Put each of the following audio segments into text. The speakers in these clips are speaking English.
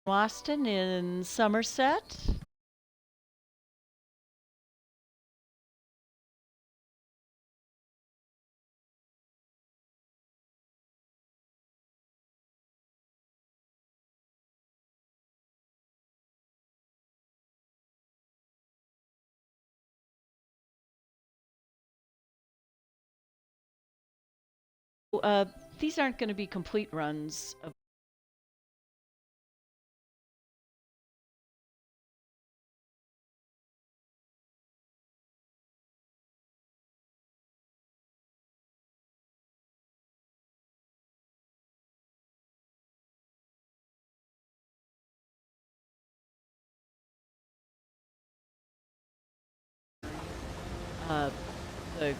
Karnwasten in Summerset. Uh, these aren't going to be complete runs of uh, the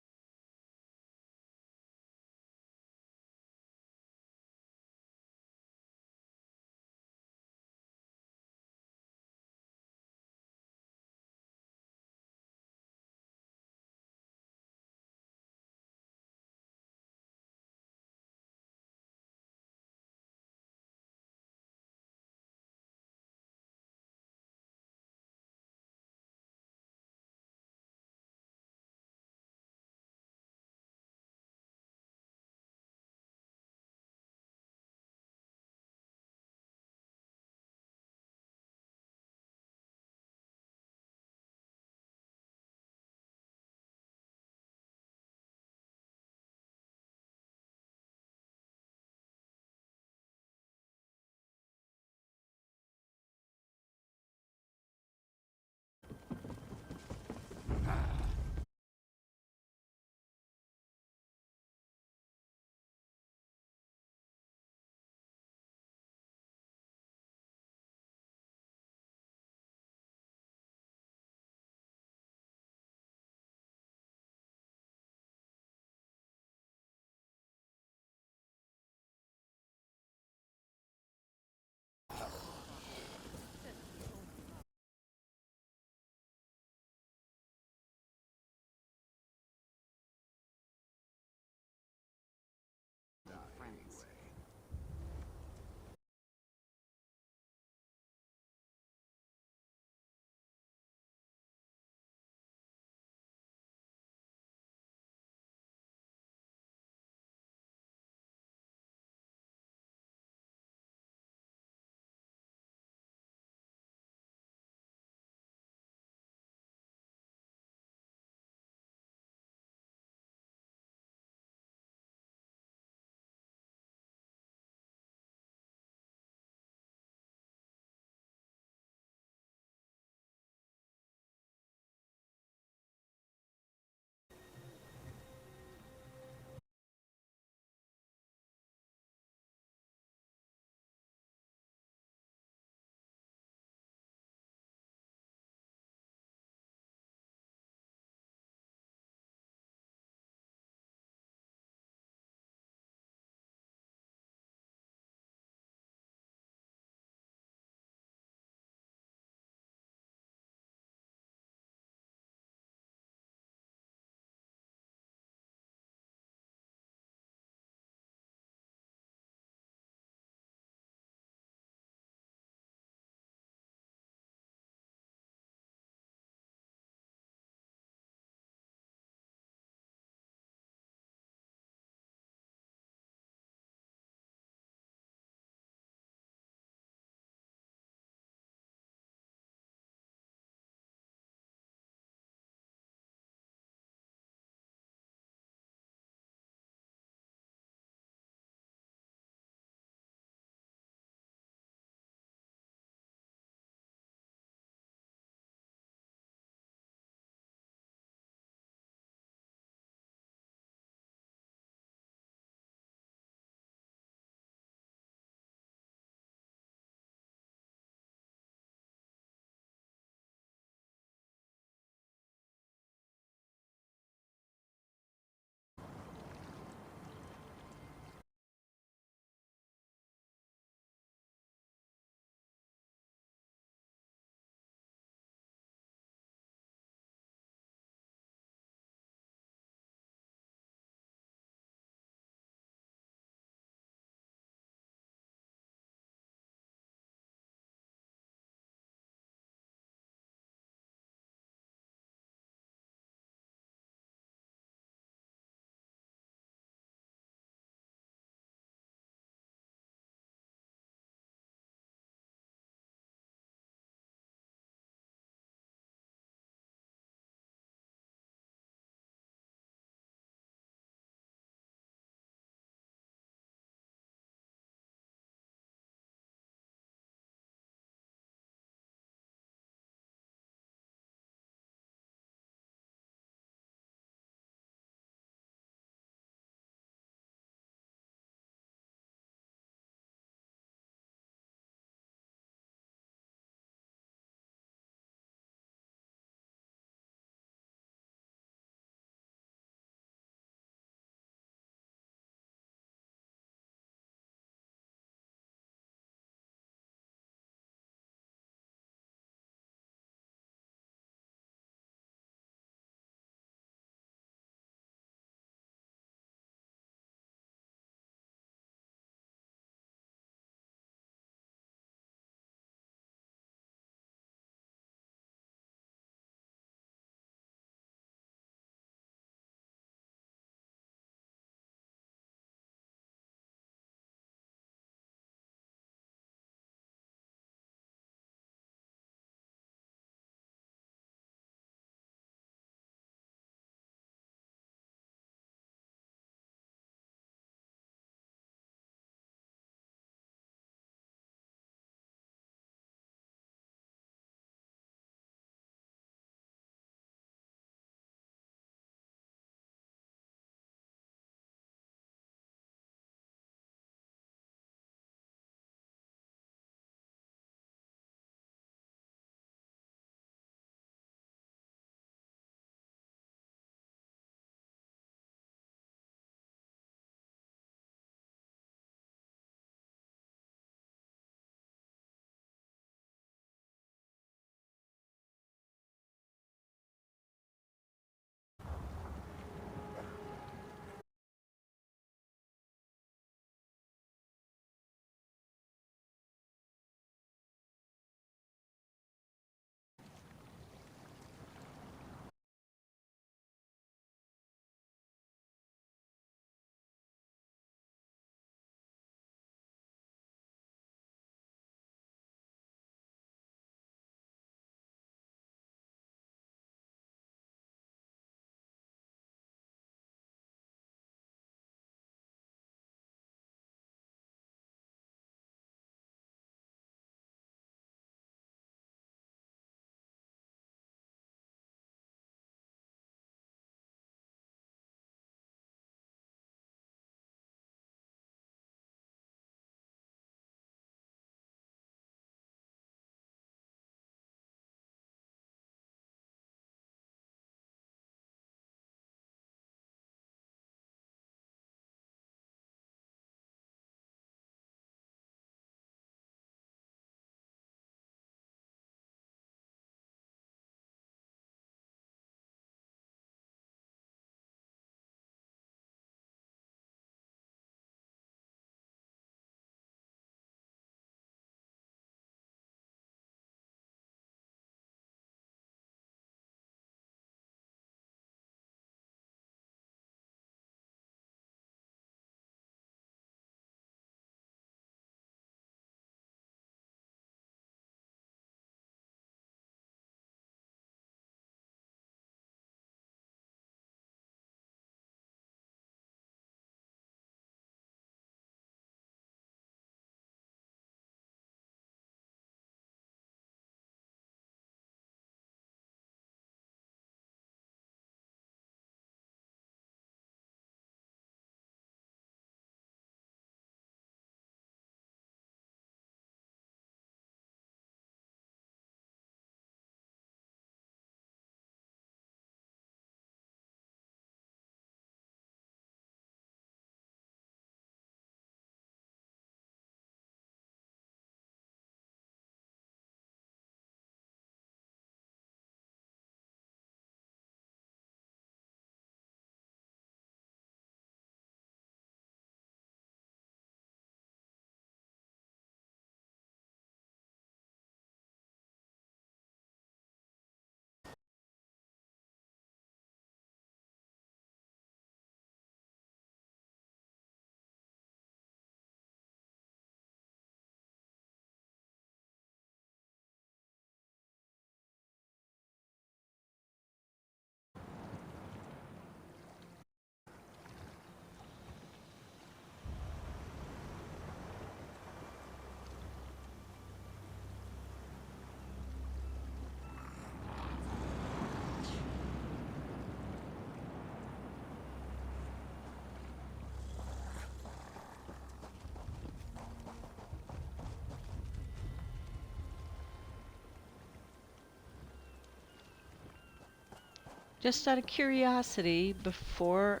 Just out of curiosity, before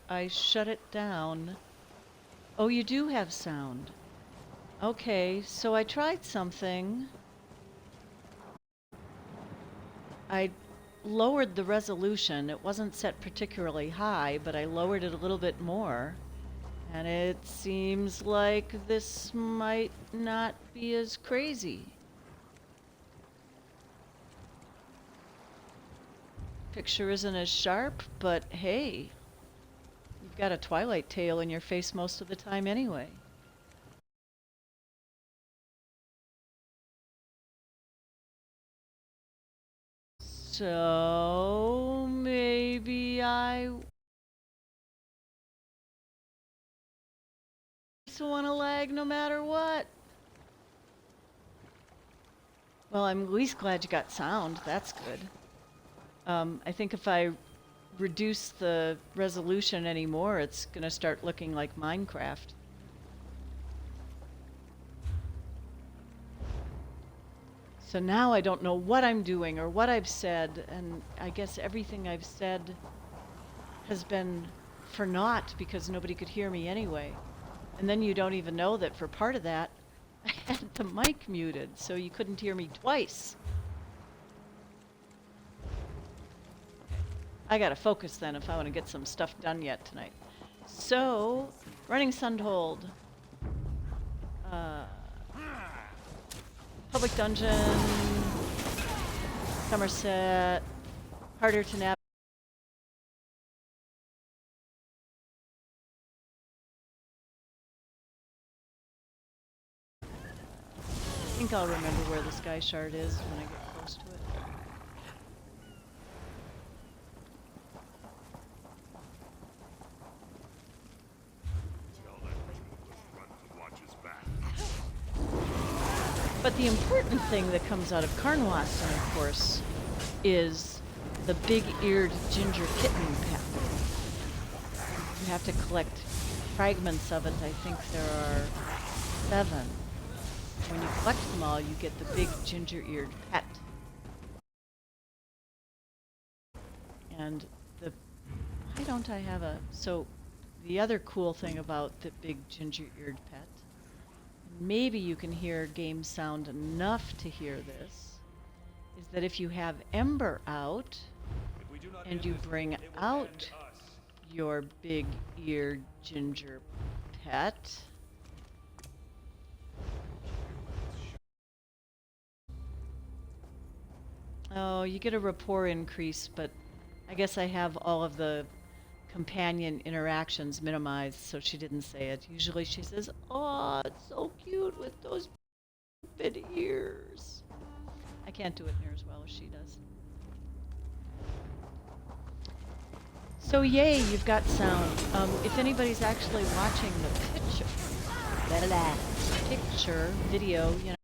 I shut it down. Oh, you do have sound. Okay, so I tried something. I lowered the resolution. It wasn't set particularly high, but I lowered it a little bit more. And it seems like this might not be as crazy. Picture isn't as sharp, but hey, you've got a Twilight tail in your face most of the time anyway. So maybe I just want to lag no matter what. Well, I'm at least glad you got sound. That's good. I think if I reduce the resolution anymore, it's going to start looking like Minecraft. So now I don't know what I'm doing or what I've said, and I guess everything I've said has been for naught because nobody could hear me anyway. And then you don't even know that for part of that, I had the mic muted, so you couldn't hear me twice. I gotta focus then if I want to get some stuff done yet tonight. So, running Sunhold. Public dungeon. Summerset. Harder to navigate. I think I'll remember where the sky shard is when I get close to it. But the important thing that comes out of Karnwasten, of course, is the big-eared ginger kitten pet. You have to collect fragments of it. I think there are 7. When you collect them all, you get the big ginger-eared pet. And why don't I have a... So the other cool thing about the big ginger-eared pet, maybe you can hear game sound enough to hear this, is that if you have Ember out and you bring out your big-eared ginger pet, oh, you get a rapport increase, but I guess I have all of the companion interactions minimized, so she didn't say it. Usually she says, "Oh, it's so cute with those big ears." I can't do it near as well as she does. So yay, you've got sound. If anybody's actually watching the picture video, you know.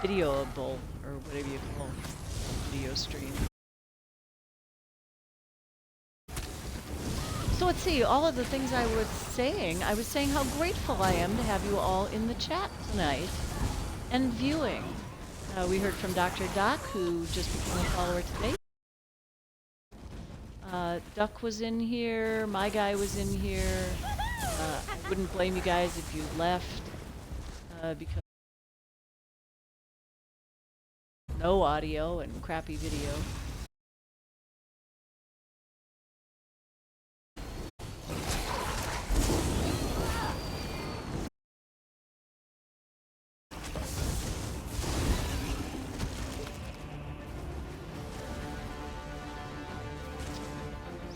Videoable, or whatever you call video stream. So let's see, all of the things I was saying how grateful I am to have you all in the chat tonight and viewing. We heard from Dr. Doc, who just became a follower today. Duck was in here, my guy was in here. I wouldn't blame you guys if you left, because no audio and crappy video.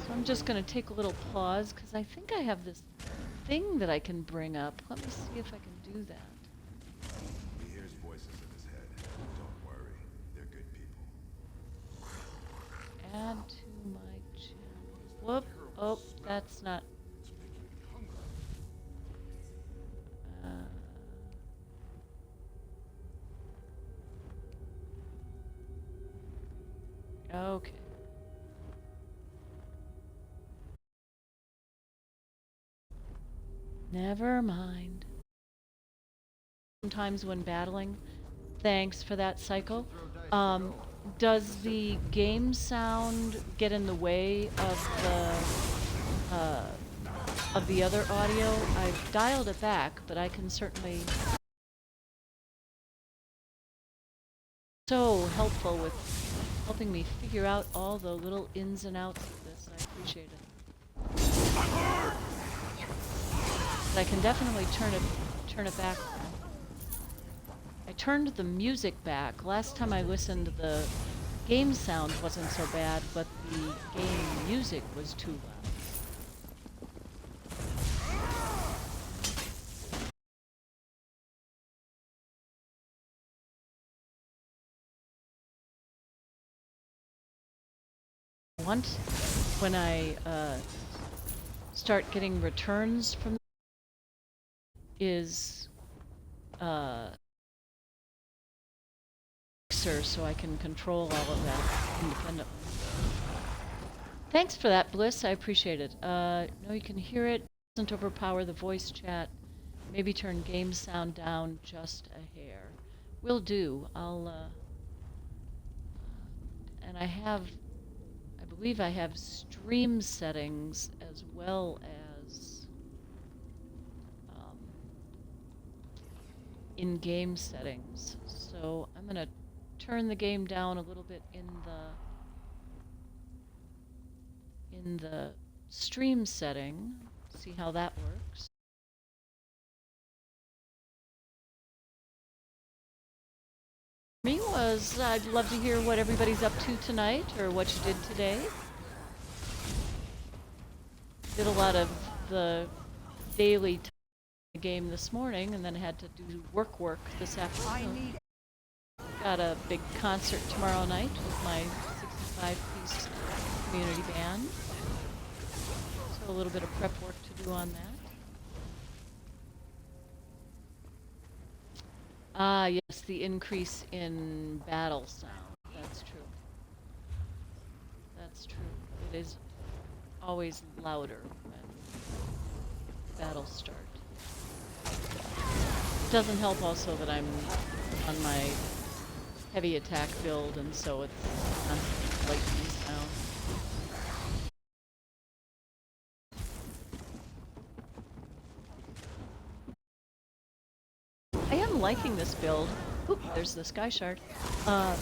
So I'm just going to take a little pause because I think I have this thing that I can bring up. Let me see if I can do that. He hears voices in his head. Don't worry, they're good people. Add to my channel. Whoop. Oh, that's not. Okay. Never mind. sometimes when battling. Thanks for that, Psycho. Does the game sound get in the way of the other audio? I've dialed it back, but I can certainly... So helpful with helping me figure out all the little ins and outs of this. I appreciate it. But I can definitely turn it back. I turned the music back. Last time I listened, the game sound wasn't so bad, but the game music was too loud. Once, when I start getting returns from is so I can control all of that independently. Thanks for that, Bliss. I appreciate it. No, you can hear it. Doesn't overpower the voice chat. Maybe turn game sound down just a hair. Will do. I'll and I believe I have stream settings as well as in-game settings. So I'm gonna turn the game down a little bit in the stream setting, see how that works. Me was, I'd love to hear what everybody's up to tonight or what you did today. Did a lot of the daily game this morning and then had to do work this afternoon. Got a big concert tomorrow night with my 65-piece community band. So a little bit of prep work to do on that. Ah, yes, the increase in battle sound. That's true. That's true. It is always louder when battles start. It doesn't help also that I'm on my heavy attack build, and so it's constantly lightning sound. I am liking this build. Oop, there's the Sky Shard. I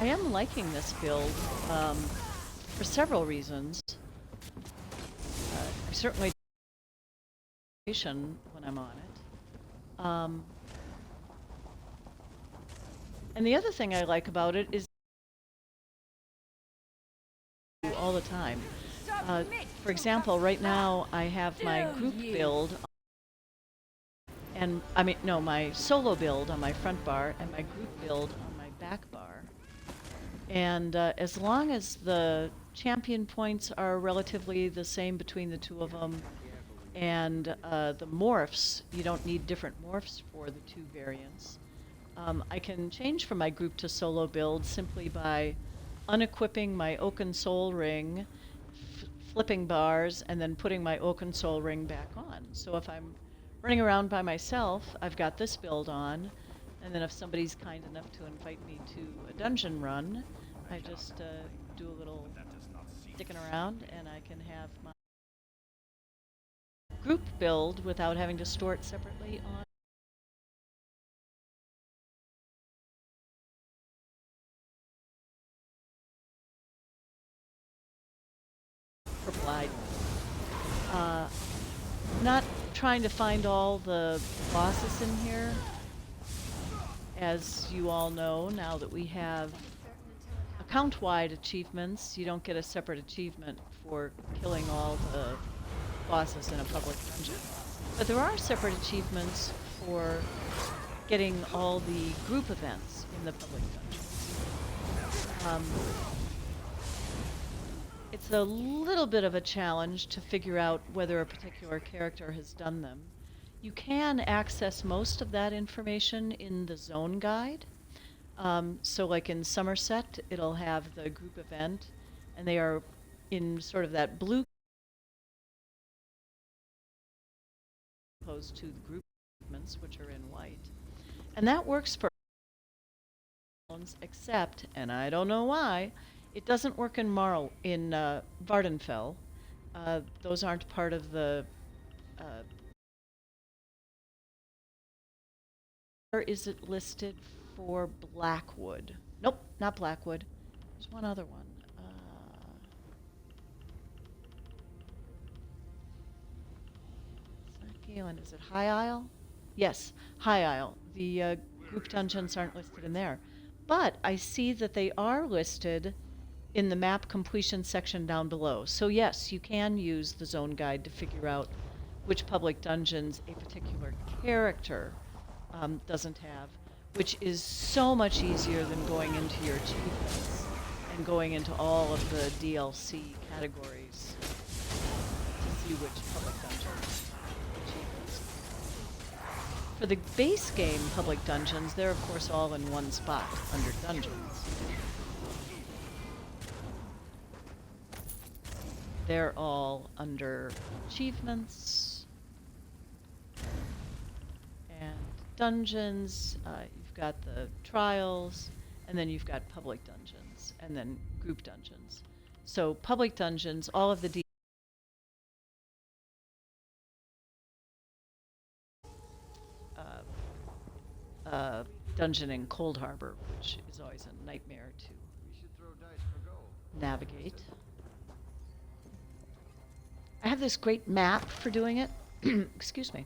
am liking this build for several reasons. I certainly when I'm on it. And the other thing I like about it is all the time. For example, right now I have my group build, and my solo build on my front bar and my group build on my back bar. And as long as the champion points are relatively the same between the two of them, and the morphs, you don't need different morphs for the two variants. I can change from my group to solo build simply by unequipping my Oaken Soul Ring, flipping bars, and then putting my Oaken Soul Ring back on. So if I'm running around by myself, I've got this build on, and then if somebody's kind enough to invite me to a dungeon run, I just do a little sticking around, and I can have my group build without having to store it separately on. Purple-eyed. Not trying to find all the bosses in here. As you all know, now that we have account-wide achievements, you don't get a separate achievement for killing all the bosses in a public dungeon. But there are separate achievements for getting all the group events in the public dungeons. It's a little bit of a challenge to figure out whether a particular character has done them. You can access most of that information in the zone guide. So like in Summerset, it'll have the group event, and they are in sort of that blue opposed to the group movements, which are in white. And that works for except, and I don't know why, it doesn't work in Vvardenfell. Those aren't part of the. Where is it listed for Blackwood? Nope, not Blackwood. There's one other one. It's not Galen. Is it High Isle? Yes, High Isle. The group dungeons aren't listed in there. But I see that they are listed in the map completion section down below. So yes, you can use the zone guide to figure out which public dungeons a particular character doesn't have, which is so much easier than going into your achievements and going into all of the DLC categories to see which public dungeons achievements. For the base game public dungeons, they're of course all in one spot under dungeons. They're all under achievements and dungeons. You've got the trials, and then you've got public dungeons, and then group dungeons. So public dungeons, all of the dungeon in Cold Harbor, which is always a nightmare to navigate. I have this great map for doing it. Excuse me.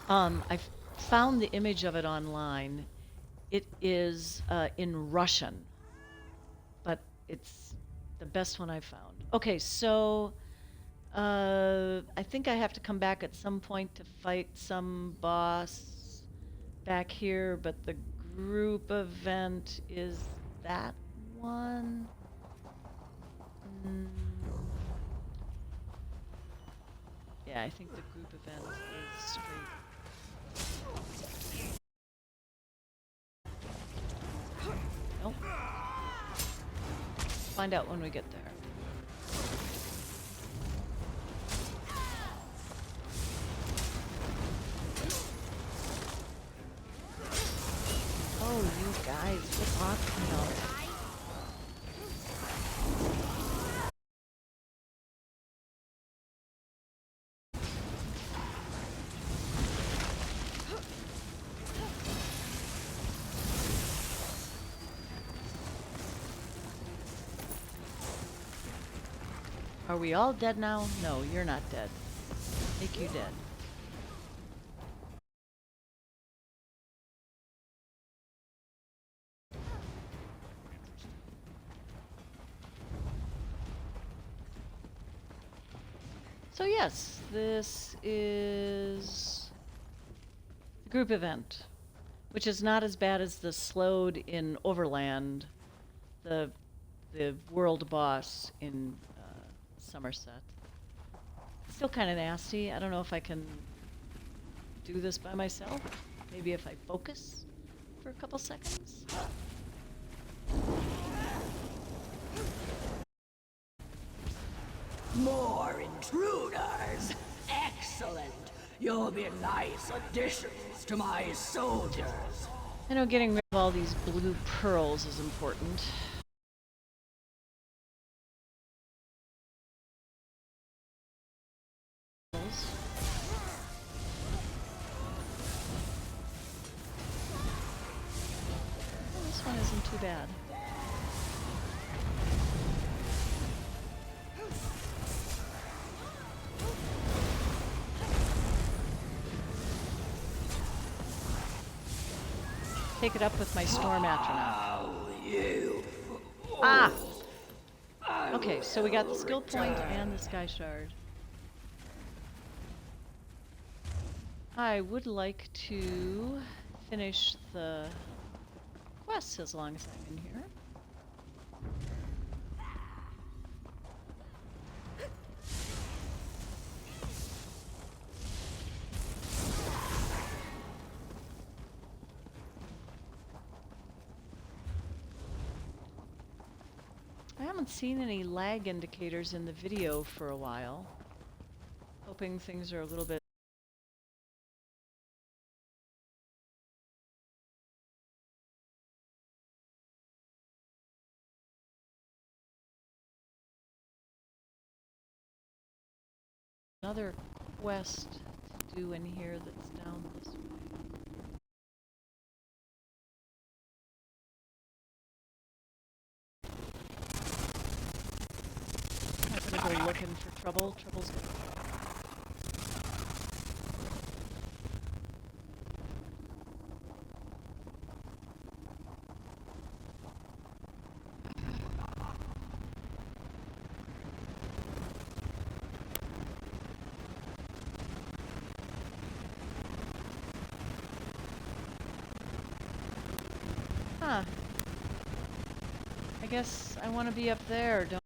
I've found the image of it online. It is in Russian, but it's the best one I've found. Okay, so I think I have to come back at some point to fight some boss back here, but the group event is that one. Yeah, I think the group event is straight. Nope. Find out when we get there. Oh, you guys, get off me already. Are we all dead now? No, you're not dead. Make you dead. So yes, this is the group event, which is not as bad as the slowed in Overland, the world boss in Summerset. Still kind of nasty. I don't know if I can do this by myself. Maybe if I focus for a couple seconds. More intruders! Excellent! You'll be nice additions to my soldiers. I know getting rid of all these blue pearls is important. This one isn't too bad. Take it up with my storm atronach. Ah! Okay, so we got the skill point and the sky shard. I would like to finish the quest as long as I'm in here. I haven't seen any lag indicators in the video for a while. Hoping things are a little bit Another quest to do in here that's down this way. I'm gonna go looking for trouble. Trouble's good. Huh. I guess I want to be up there, don't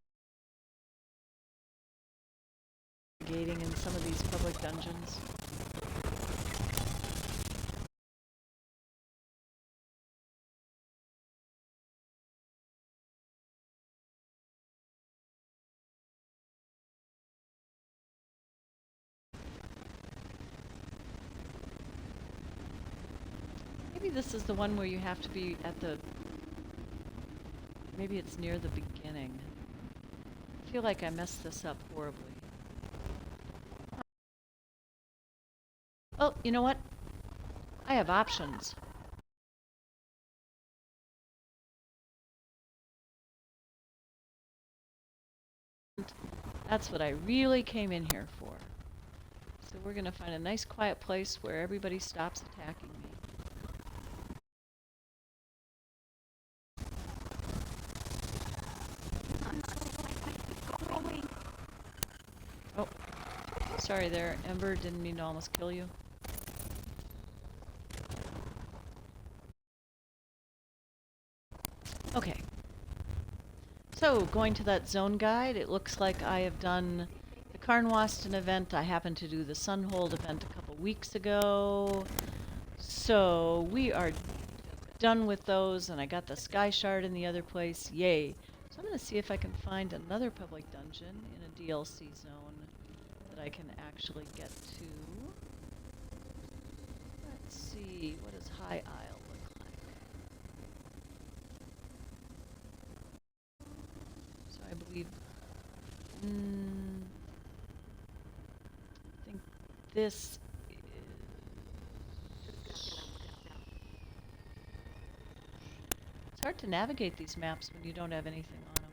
gating in some of these public dungeons. Maybe this is the one where you have to be at the... Maybe it's near the beginning. I feel like I messed this up horribly. Oh, you know what? I have options. That's what I really came in here for. So we're gonna find a nice quiet place where everybody stops attacking me. Oh, sorry there, Ember. Didn't mean to almost kill you. Okay. So, going to that zone guide, it looks like I have done the Karnwasten event. I happened to do the Sunhold event a couple weeks ago. So, we are done with those, and I got the Sky Shard in the other place. Yay. So I'm going to see if I can find another public dungeon in a DLC zone that I can actually get to. Let's see, what does High Isle look like? So I believe, I think this is... It's hard to navigate these maps when you don't have anything on them.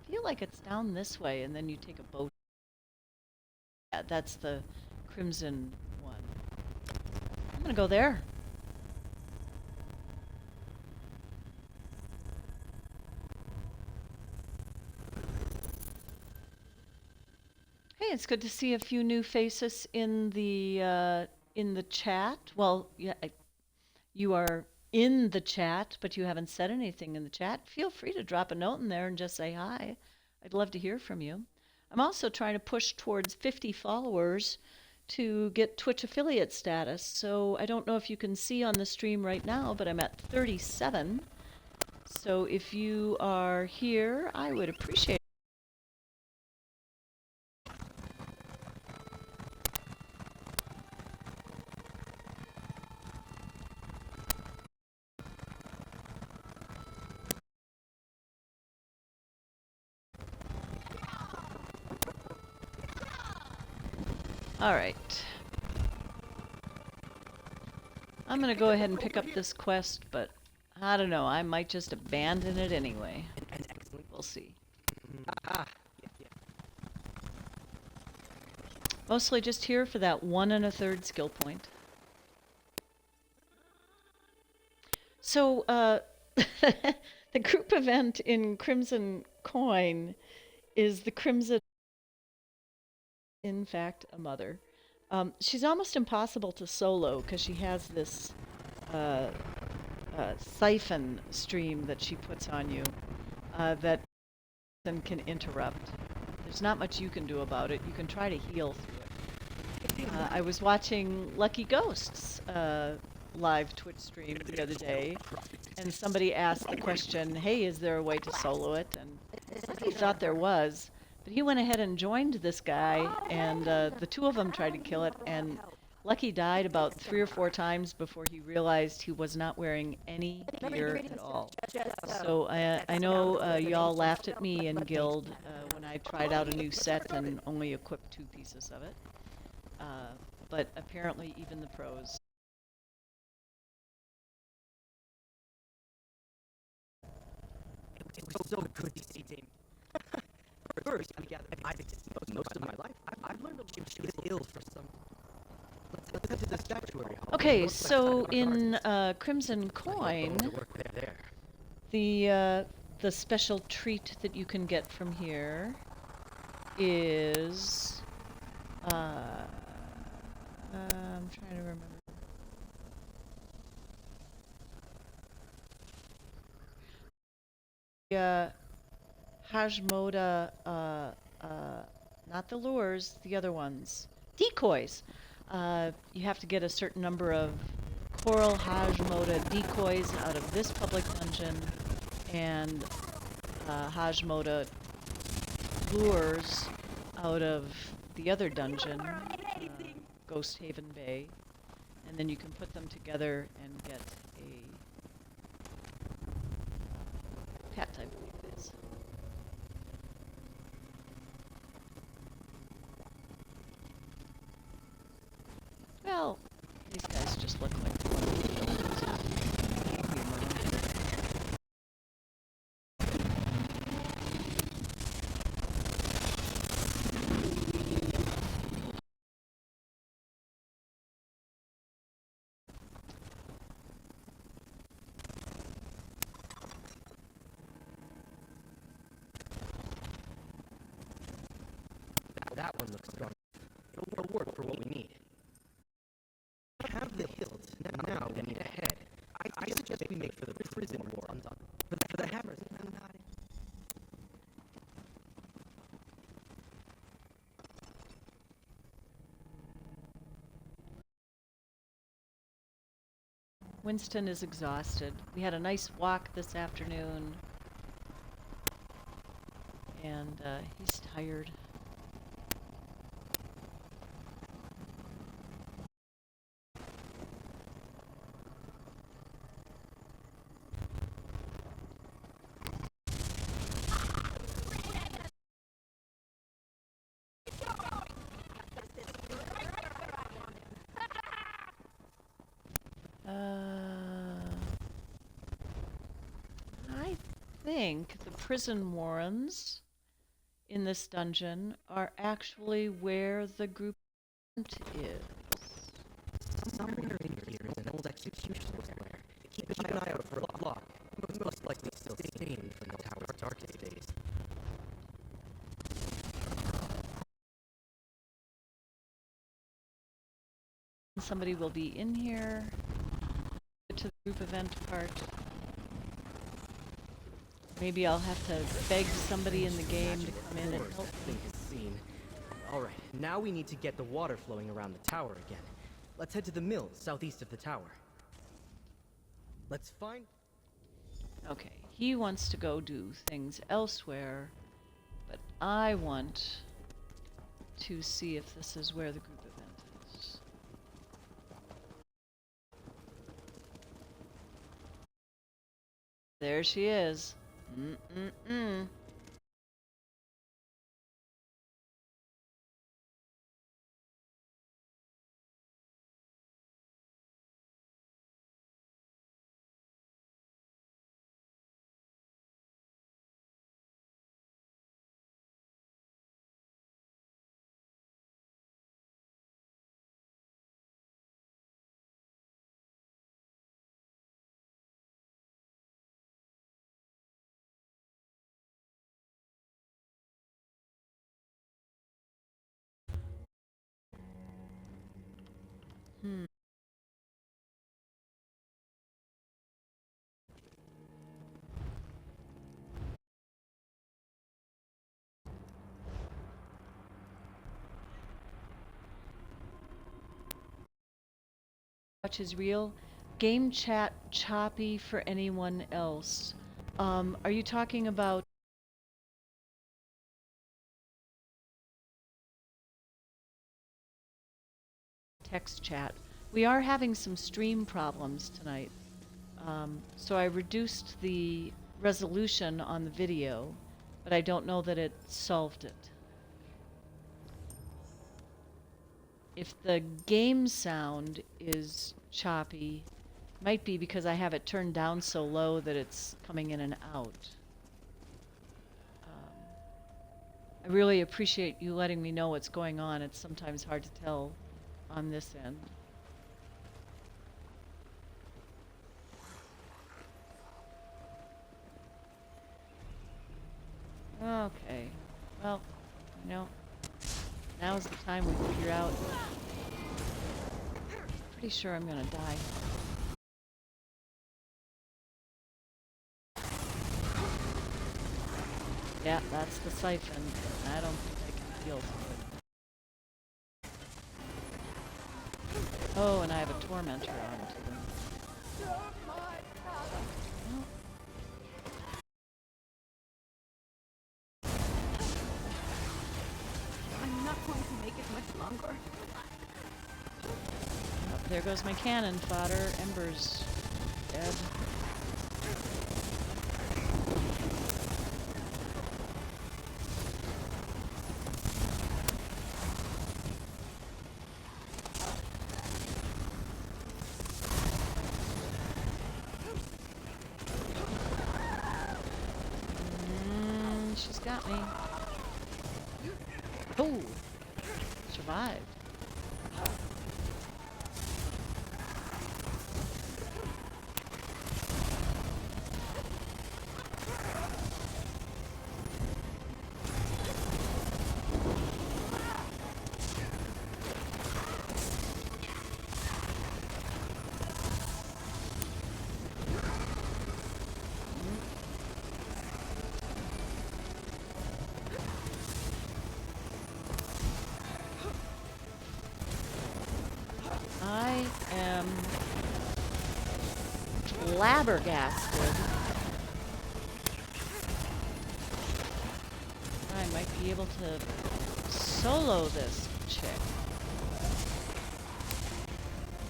I feel like it's down this way, and then you take a boat. Yeah, that's the Crimson one. I'm gonna go there. Hey, it's good to see a few new faces in the chat. Well, yeah, you are in the chat, but you haven't said anything in the chat. Feel free to drop a note in there and just say hi. I'd love to hear from you. I'm also trying to push towards 50 followers to get Twitch affiliate status. So I don't know if you can see on the stream right now, but I'm at 37. So if you are here, I would appreciate it. All right. I'm going to go ahead and pick up this quest, but I don't know. I might just abandon it anyway. We'll see. Mostly just here for that 1 1/3 skill point. So, the group event in Crimson Coin is the Crimson... in fact, a mother. She's almost impossible to solo because she has this siphon stream that she puts on you that then can interrupt. There's not much you can do about it. You can try to heal through it. I was watching Lucky Ghost's live Twitch stream the other day, and somebody asked the question, hey, is there a way to solo it? And Lucky thought there was. But he went ahead and joined this guy, and the two of them tried to kill it, and Lucky died about 3 or 4 times before he realized he was not wearing any gear at all. So I know y'all laughed at me in Guild when I tried out a new set and only equipped 2 pieces of it. But apparently even the pros. It was so good to see Dame. First, I gathered most of my life. I've learned that she was ill for some. Let's head to the statuary hall. Okay, so in Crimson Coin, the special treat that you can get from here is I'm trying to remember. Hajmoda, not the lures, the other ones. Decoys. You have to get a certain number of Coral Hajmoda decoys out of this public dungeon, and Hajmoda lures out of the other dungeon, Ghost Haven Bay, and then you can put them together and get a pet, I believe it is. Well, these guys just look like the ones that don't use it. That one looks strong. It'll work for what we need. Have the hilt. Now we need a head. I suggest we make for the prison war. For the hammers. Winston is exhausted. We had a nice walk this afternoon, and he's tired. I think the prison warrens in this dungeon are actually where the group is. Somewhere in here is an old execution square. Keep an eye out for a clock. Most likely still stained from the tower's darkest days. Somebody will be in here to the group event part. Maybe I'll have to beg somebody in the game to come in and help me. Alright, now we need to get the water flowing around the tower again. Let's head to the mill southeast of the tower. Let's find... Okay, he wants to go do things elsewhere, but I want to see if this is where the group event is. There she is. Mm-mm-mm. Watch is real. Game chat choppy for anyone else. Are you talking about text chat. We are having some stream problems tonight. So I reduced the resolution on the video, but I don't know that it solved it. If the game sound is choppy, might be because I have it turned down so low that it's coming in and out. I really appreciate you letting me know what's going on. It's sometimes hard to tell on this end. Okay. Well, you know, now's the time we figure out. Pretty sure I'm gonna die. Yeah, that's the siphon. I don't think I can deal with it. Oh, and I have a tormentor on too. Well, I'm not going to make it much longer. oh, there goes my cannon fodder. Ember's dead. She's got me. Oh! Survived. I am flabbergasted. I might be able to solo this chick.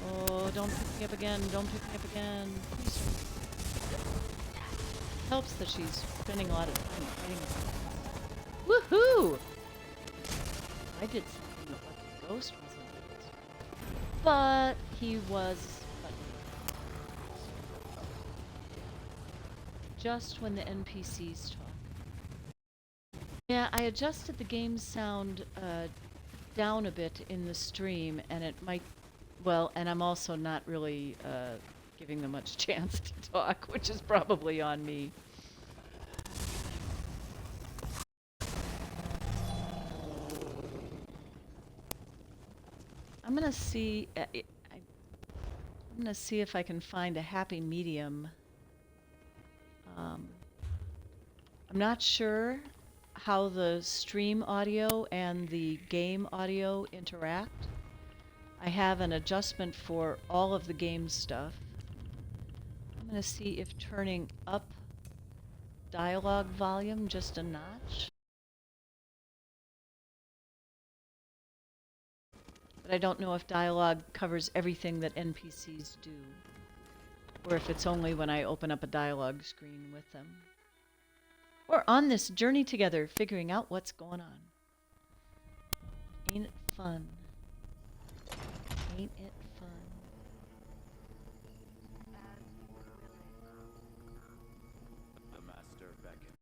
Oh, don't pick me up again. Don't pick me up again. Please don't. Helps that she's spending a lot of time fighting with me. Woohoo! I did something that Lucky Ghost wasn't able to. But he was just when the NPCs talk. Yeah, I adjusted the game sound down a bit in the stream, and it might, well, and I'm also not really giving them much chance to talk, which is probably on me. I'm gonna see. I'm gonna see if I can find a happy medium. I'm not sure how the stream audio and the game audio interact. I have an adjustment for all of the game stuff. I'm gonna see if turning up dialogue volume just a notch. But I don't know if dialogue covers everything that NPCs do, or if it's only when I open up a dialogue screen with them. We're on this journey together, figuring out what's going on. Ain't it fun? Ain't it fun? The master beckons.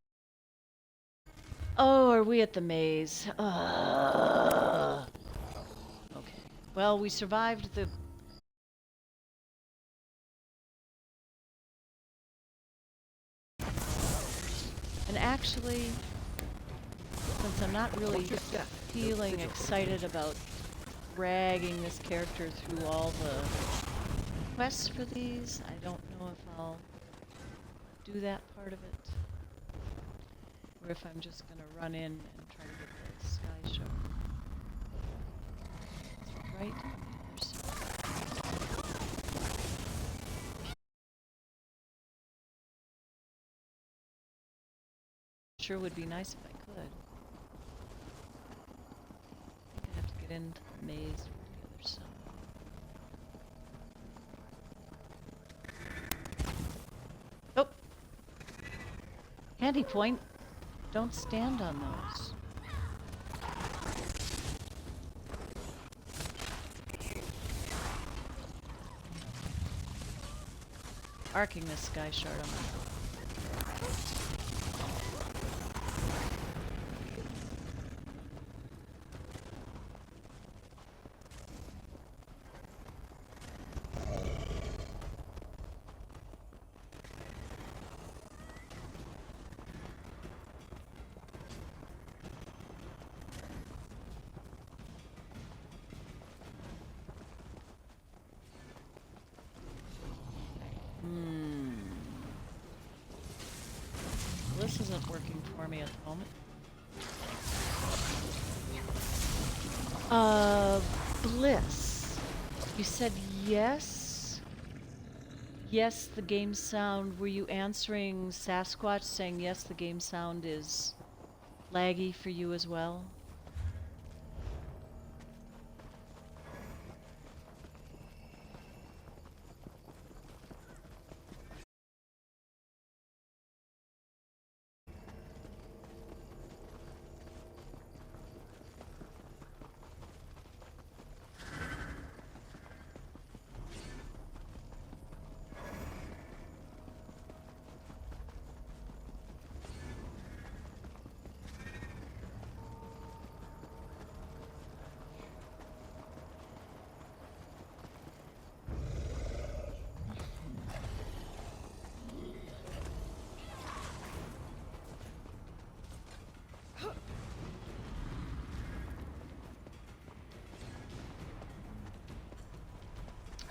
Oh, are we at the maze? Ugh. Okay. Well, we survived the... And actually, since I'm not really feeling excited about dragging this character through all the quests for these, I don't know if I'll do that part of it, or if I'm just going to run in and try to get the sky show. Right? Sure would be nice if I could. I think I have to get into the maze from the other side. Handy point. Don't stand on those. Arcing this sky shard on my. This isn't working for me at the moment. Bliss. You said yes? Yes, the game sound. Were you answering Sasquatch saying yes, the game sound is laggy for you as well?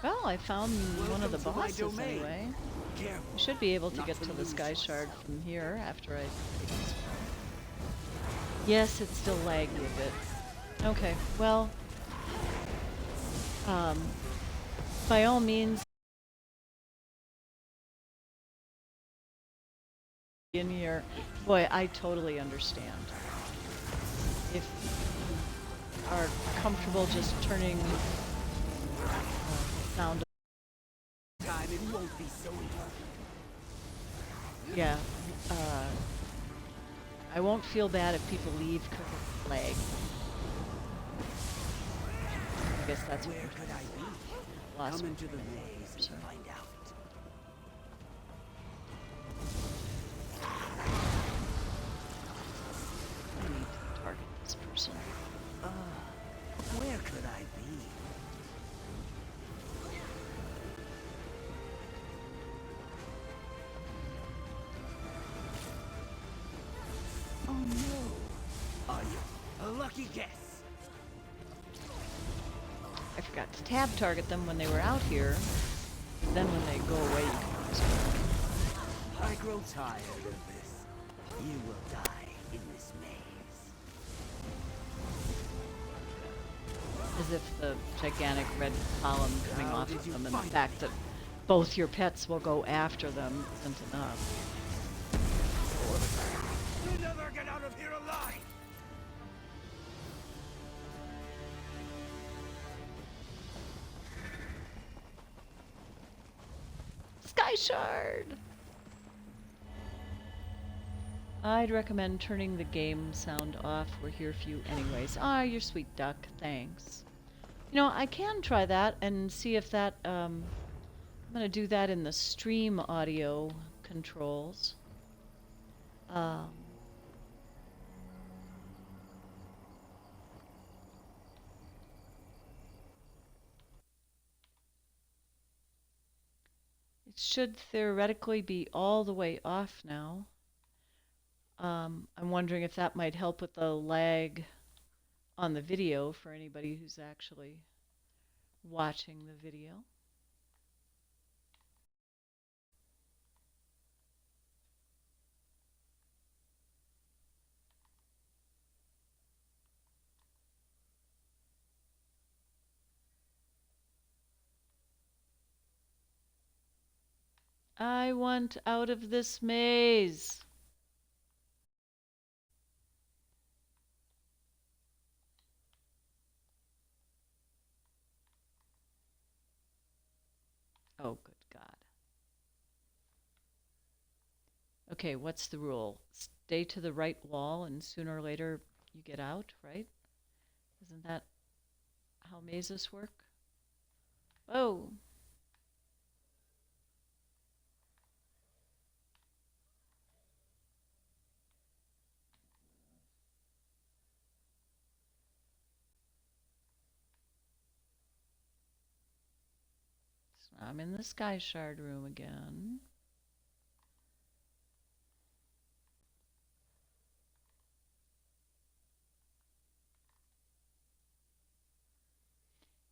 Well, I found one of the bosses anyway. Careful. I should be able to Not get to to the lose sky us. shard from here after I take this one. Yes, it's still laggy a bit. Okay, well, by all means, in here, boy, I totally understand. If you are comfortable just turning sound, Time it won't be so easy. yeah, I won't feel bad if people leave because of lag. I guess that's what Where we're could I be? lost. Come into the maze and find out. I need to target this person. Where could I be? Oh no! Are you a lucky guess? I forgot to tab target them when they were out here. Then when they go away, you can always I grow tired of this. You will die in this maze. as if the gigantic red column coming How off did of you them and the find fact that both your pets will go after them isn't enough. You'll never get out of here alive! Sky Shard! I'd recommend turning the game sound off. We're here for you anyways. Ah, you're sweet duck. Thanks. You know, I can try that and see if that, I'm gonna do that in the stream audio controls. It should theoretically be all the way off now. I'm wondering if that might help with the lag on the video for anybody who's actually watching the video. I want out of this maze. Oh, good God. Okay, what's the rule? Stay to the right wall and sooner or later you get out, right? Isn't that how mazes work? Oh. So I'm in the Sky Shard room again.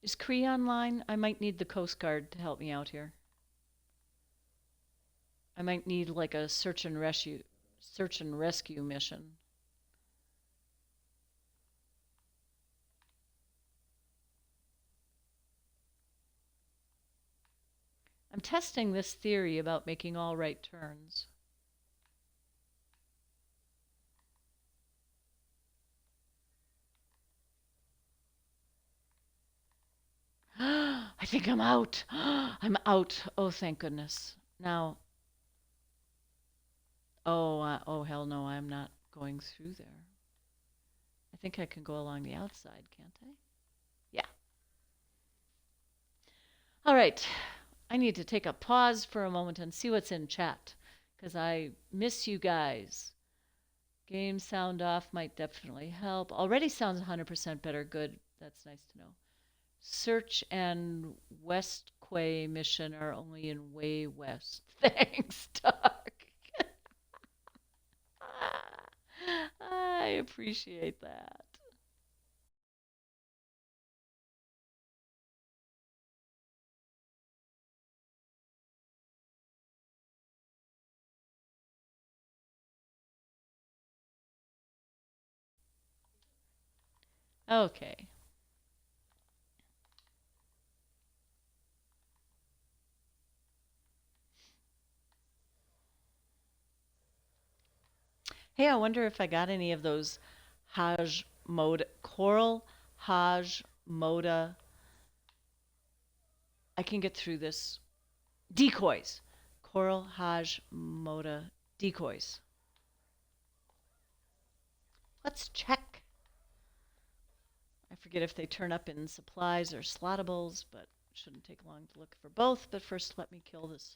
Is Cree online? I might need the Coast Guard to help me out here. I might need like a search and rescue mission. I'm testing this theory about making all right turns. I think I'm out. I'm out. Oh, thank goodness. Now, oh hell no, I'm not going through there. I think I can go along the outside, can't I? Yeah. All right. I need to take a pause for a moment and see what's in chat, because I miss you guys. Game sound off might definitely help. Already sounds 100% better. Good. That's nice to know. Search and West Quay mission are only in way west. Thanks, Doc. I appreciate that. Okay. Hey, I wonder if I got any of those Haj Moda, Coral Haj Moda. I can get through this. Decoys. Coral Haj Moda decoys. Let's check. I forget if they turn up in supplies or slottables, but it shouldn't take long to look for both. But first, let me kill this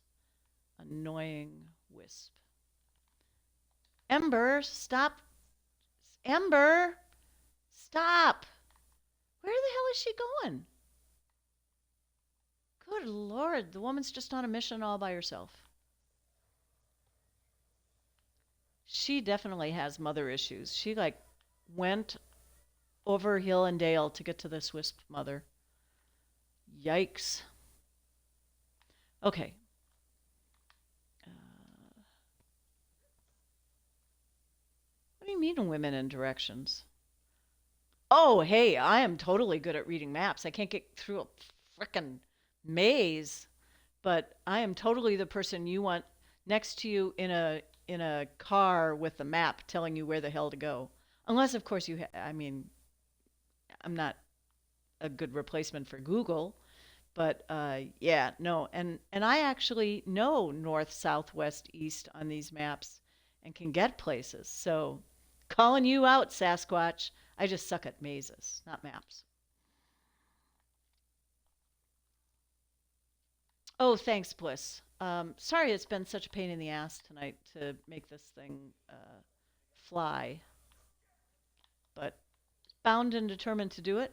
annoying wisp. Ember, stop. Ember, stop. Where the hell is she going? Good Lord, the woman's just on a mission all by herself. She definitely has mother issues. She like went over hill and dale to get to this wisp mother. Yikes. Okay. What do you mean women and directions? Oh, hey, I am totally good at reading maps. I can't get through a frickin' maze, but I am totally the person you want next to you in a car with a map telling you where the hell to go. Unless, of course, I mean, I'm not a good replacement for Google, but yeah, no. And I actually know north, south, west, east on these maps and can get places. So calling you out, Sasquatch. I just suck at mazes, not maps. Oh, thanks, Bliss. Sorry it's been such a pain in the ass tonight to make this thing fly, but bound and determined to do it.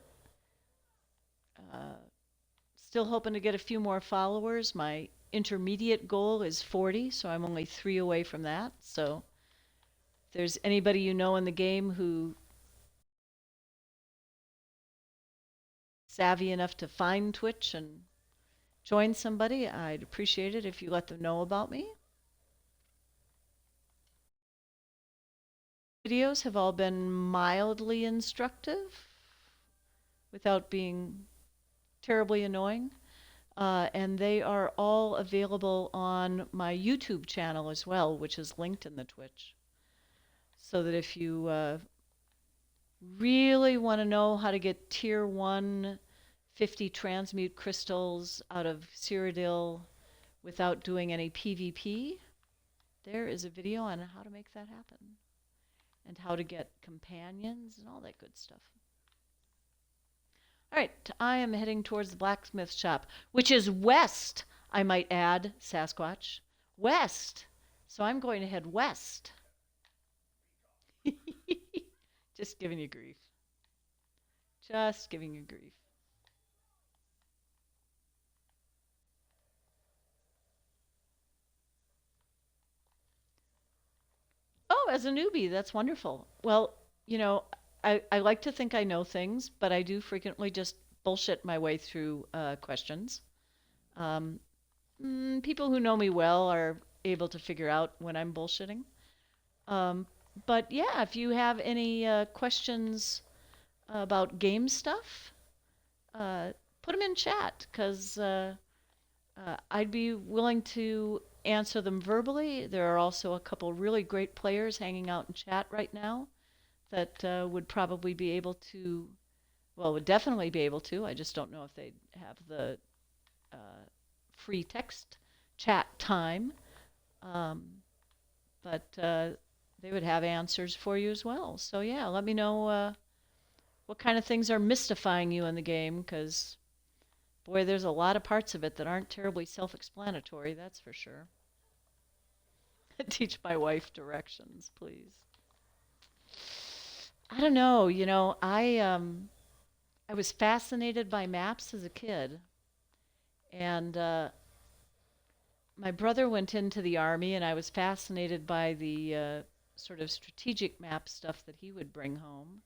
Still hoping to get a few more followers. My intermediate goal is 40, so I'm only 3 away from that. So if there's anybody you know in the game who savvy enough to find Twitch and join somebody, I'd appreciate it if you let them know about me. Videos have all been mildly instructive without being terribly annoying. And they are all available on my YouTube channel as well, which is linked in the Twitch. So that if you really want to know how to get tier 1 50 transmute crystals out of Cyrodiil without doing any PvP, there is a video on how to make that happen and how to get companions and all that good stuff. All right, I am heading towards the blacksmith shop, which is west, I might add, Sasquatch. West. So I'm going to head west. Just giving you grief. Just giving you grief. Oh, as a newbie, that's wonderful. Well, you know, I like to think I know things, but I do frequently just bullshit my way through questions. Um, People who know me well are able to figure out when I'm bullshitting. Um, but yeah, if you have any questions about game stuff, uh, put them in chat because I'd be willing to answer them verbally. There are also a couple really great players hanging out in chat right now that would probably be able to, well, would definitely be able to. I just don't know if they'd have the free text chat time. Um, but they would have answers for you as well. So yeah, let me know what kind of things are mystifying you in the game, because boy, there's a lot of parts of it that aren't terribly self-explanatory, that's for sure. Teach my wife directions, please. I don't know, I was fascinated by maps as a kid, and my brother went into the army, and I was fascinated by the sort of strategic map stuff that he would bring home.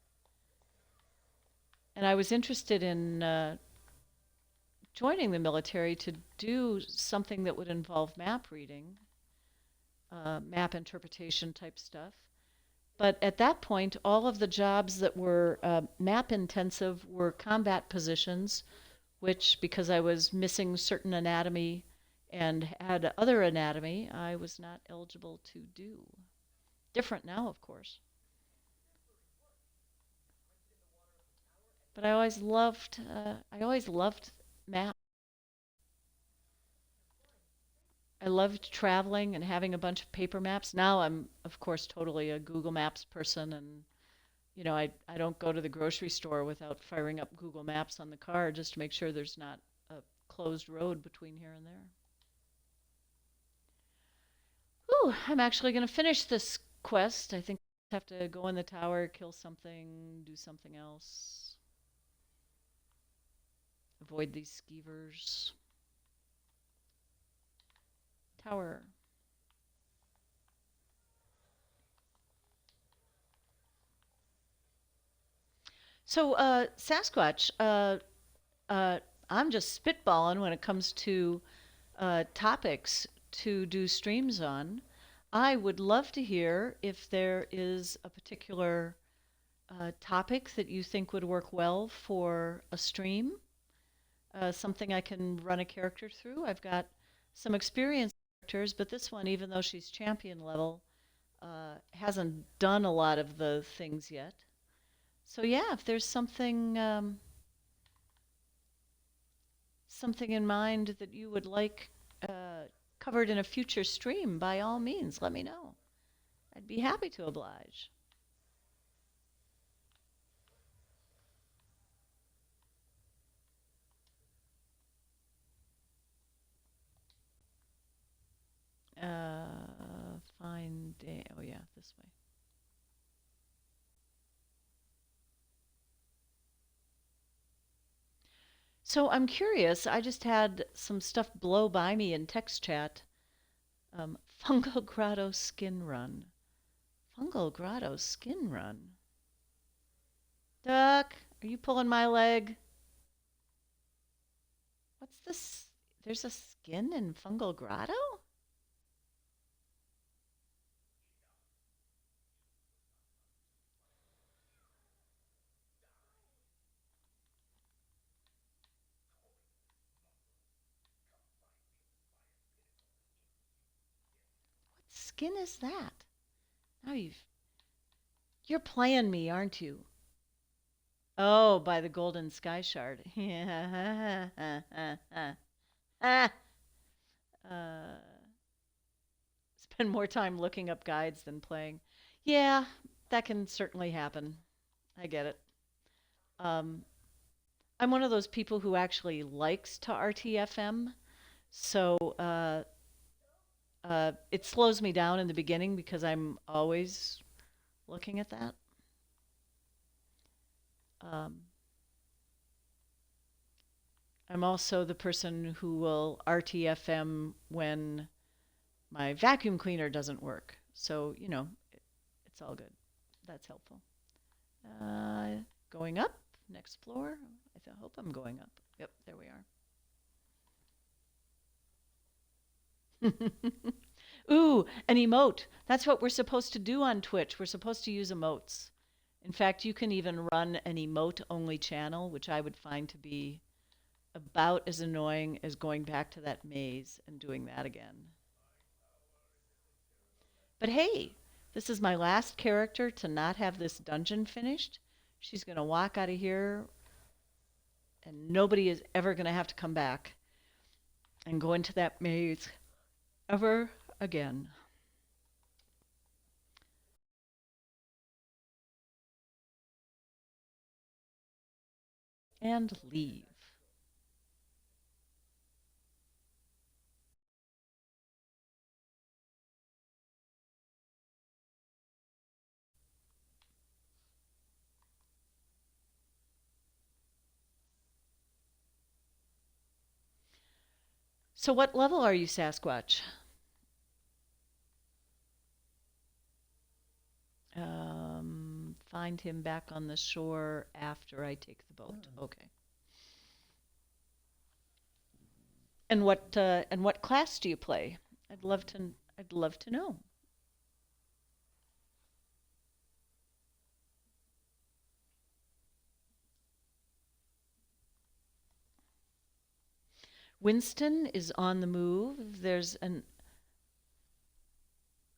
And I was interested in joining the military to do something that would involve map reading, map interpretation type stuff. But at that point, all of the jobs that were map intensive were combat positions, which, because I was missing certain anatomy and had other anatomy, I was not eligible to do. Different now, of course. But I always loved maps. I loved traveling and having a bunch of paper maps. Now I'm, of course, totally a Google Maps person, and I don't go to the grocery store without firing up Google Maps on the car just to make sure there's not a closed road between here and there. Ooh, I'm actually going to finish this quest. I think I have to go in the tower, kill something, do something else. Avoid these skeevers. Tower. So, Sasquatch, I'm just spitballing when it comes to topics to do streams on. I would love to hear if there is a particular topic that you think would work well for a stream, something I can run a character through. I've got some experienced characters, but this one, even though she's champion level, hasn't done a lot of the things yet. So yeah, if there's something in mind that you would like covered in a future stream, by all means, let me know. I'd be happy to oblige. Find day. Oh yeah, this way. So I'm curious. I just had some stuff blow by me in text chat. Fungal Grotto skin run. Fungal Grotto skin run. Duck, are you pulling my leg? What's this? There's a skin in Fungal Grotto? What skin is that? Now you're playing me, aren't you? Oh, by the golden sky shard. Yeah. spend more time looking up guides than playing. Yeah, that can certainly happen. I get it. Um, I'm one of those people who actually likes to RTFM, so it slows me down in the beginning because I'm always looking at that. Um, I'm also the person who will RTFM when my vacuum cleaner doesn't work. So, it's all good. That's helpful. Uh, Going up, next floor. Hope I'm going up. Yep, there we are. Ooh, an emote. That's what we're supposed to do on Twitch. We're supposed to use emotes. In fact, you can even run an emote only channel, which I would find to be about as annoying as going back to that maze and doing that again. But hey, this is my last character to not have this dungeon finished. She's going to walk out of here, and nobody is ever going to have to come back and go into that maze ever again. And leave. So what level are you, Sasquatch? Find him back on the shore after I take the boat. Okay. And what class do you play? I'd love to know. Winston is on the move. There's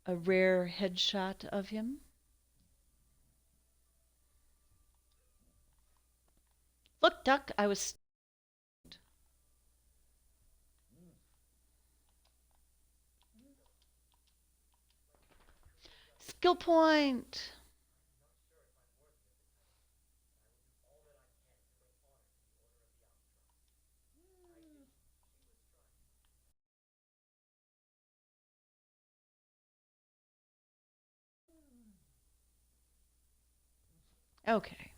a rare headshot of him. Look, Duck, I was skill point. Okay.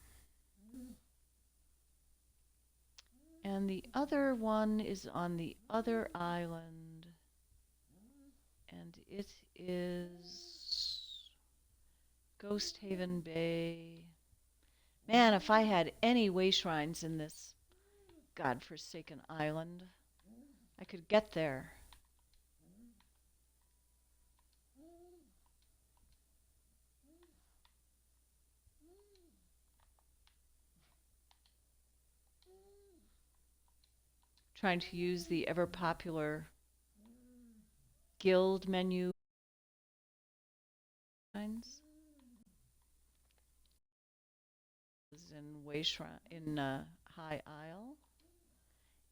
And the other one is on the other island. And it is Ghost Haven Bay. Man, if I had any way shrines in this godforsaken island, I could get there. Trying to use the ever popular guild menu shrines. In High Isle.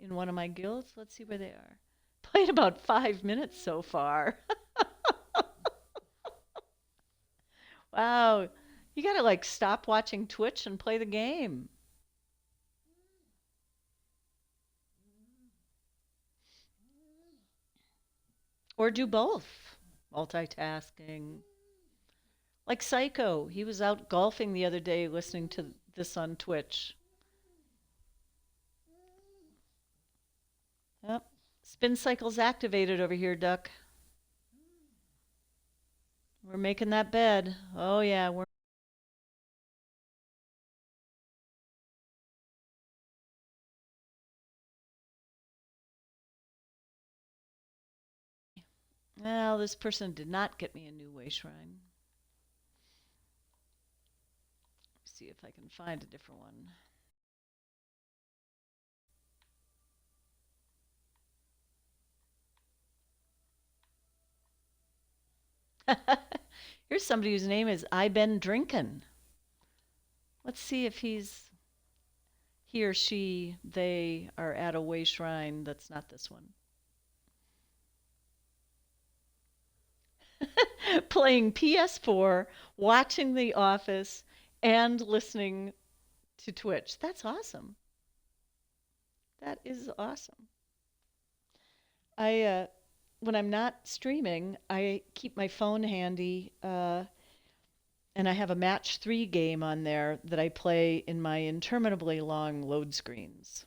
In one of my guilds. Let's see where they are. Played about 5 minutes so far. Wow. You gotta like stop watching Twitch and play the game. Or do both. Multitasking. Like Psycho. He was out golfing the other day listening to this on Twitch. Yep. Spin cycle's activated over here, Duck. We're making that bed. Oh, yeah. Well, this person did not get me a new way shrine. See if I can find a different one. Here's somebody whose name is I Been Drinkin'. Let's see if he or she, they are at a way shrine that's not this one. playing PS4, watching The Office, and listening to Twitch. That's awesome. That is awesome. I when I'm not streaming, I keep my phone handy, and I have a match 3 game on there that I play in my interminably long load screens.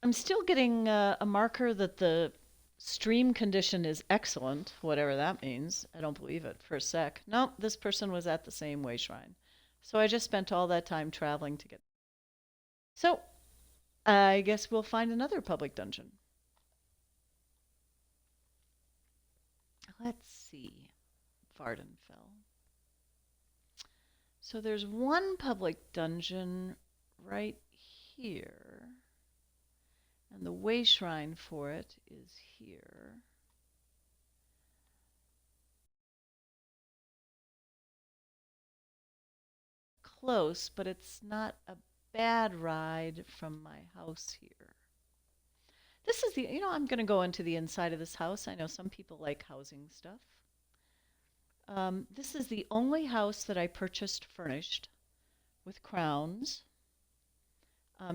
I'm still getting a marker that the stream condition is excellent, whatever that means. I don't believe it for a sec. No, this person was at the same way shrine. So I just spent all that time traveling to get. So I guess we'll find another public dungeon. Let's see. Vvardenfell. So there's one public dungeon right here. And the way shrine for it is here. Close, but it's not a bad ride from my house here. This is the, I'm going to go into the inside of this house. I know some people like housing stuff. This is the only house that I purchased furnished with crowns.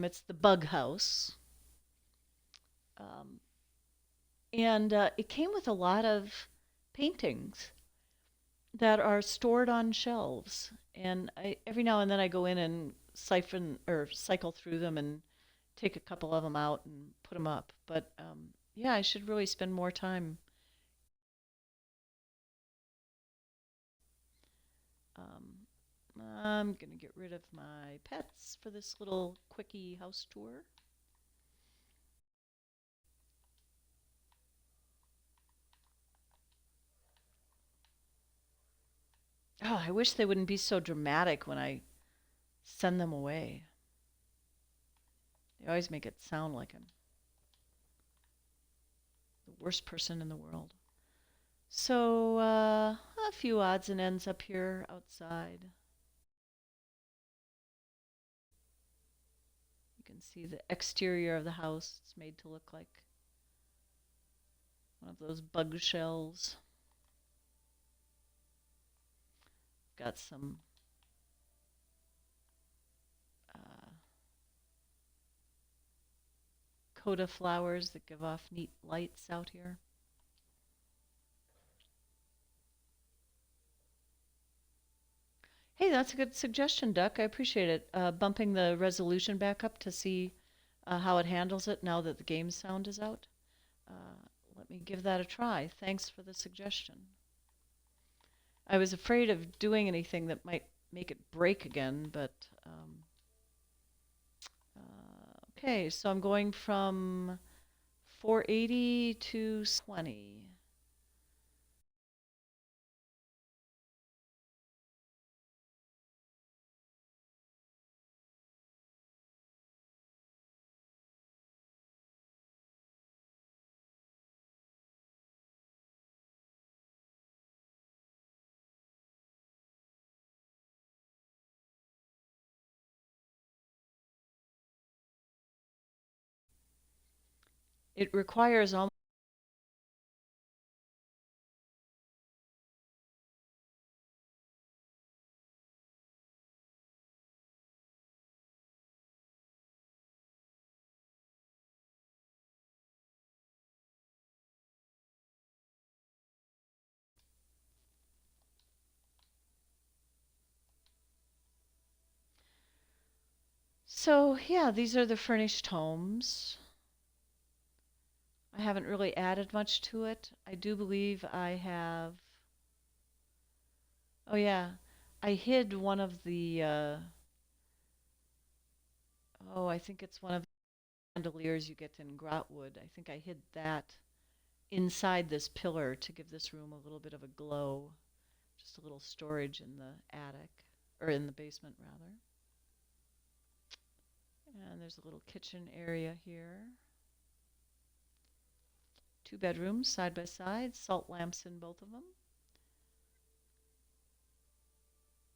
It's the bug house. And it came with a lot of paintings that are stored on shelves. And every now and then I go in and siphon or cycle through them and take a couple of them out and put them up. But yeah, I should really spend more time. I'm going to get rid of my pets for this little quickie house tour. Oh, I wish they wouldn't be so dramatic when I send them away. They always make it sound like I'm the worst person in the world. So, a few odds and ends up here outside. You can see the exterior of the house. It's made to look like one of those bug shells. Got some coda flowers that give off neat lights out here. Hey, that's a good suggestion, Duck. I appreciate it. Bumping the resolution back up to see how it handles it now that the game sound is out. Let me give that a try. Thanks for the suggestion. I was afraid of doing anything that might make it break again, but okay, so I'm going from 480 to 20. It requires almost so yeah, these are the furnished homes. I haven't really added much to it. I do believe I have. Oh yeah, I hid one of the. Oh, I think it's one of the chandeliers you get in Grotwood. I think I hid that inside this pillar to give this room a little bit of a glow. Just a little storage in the attic, or in the basement rather. And there's a little kitchen area here. 2 bedrooms side by side, salt lamps in both of them.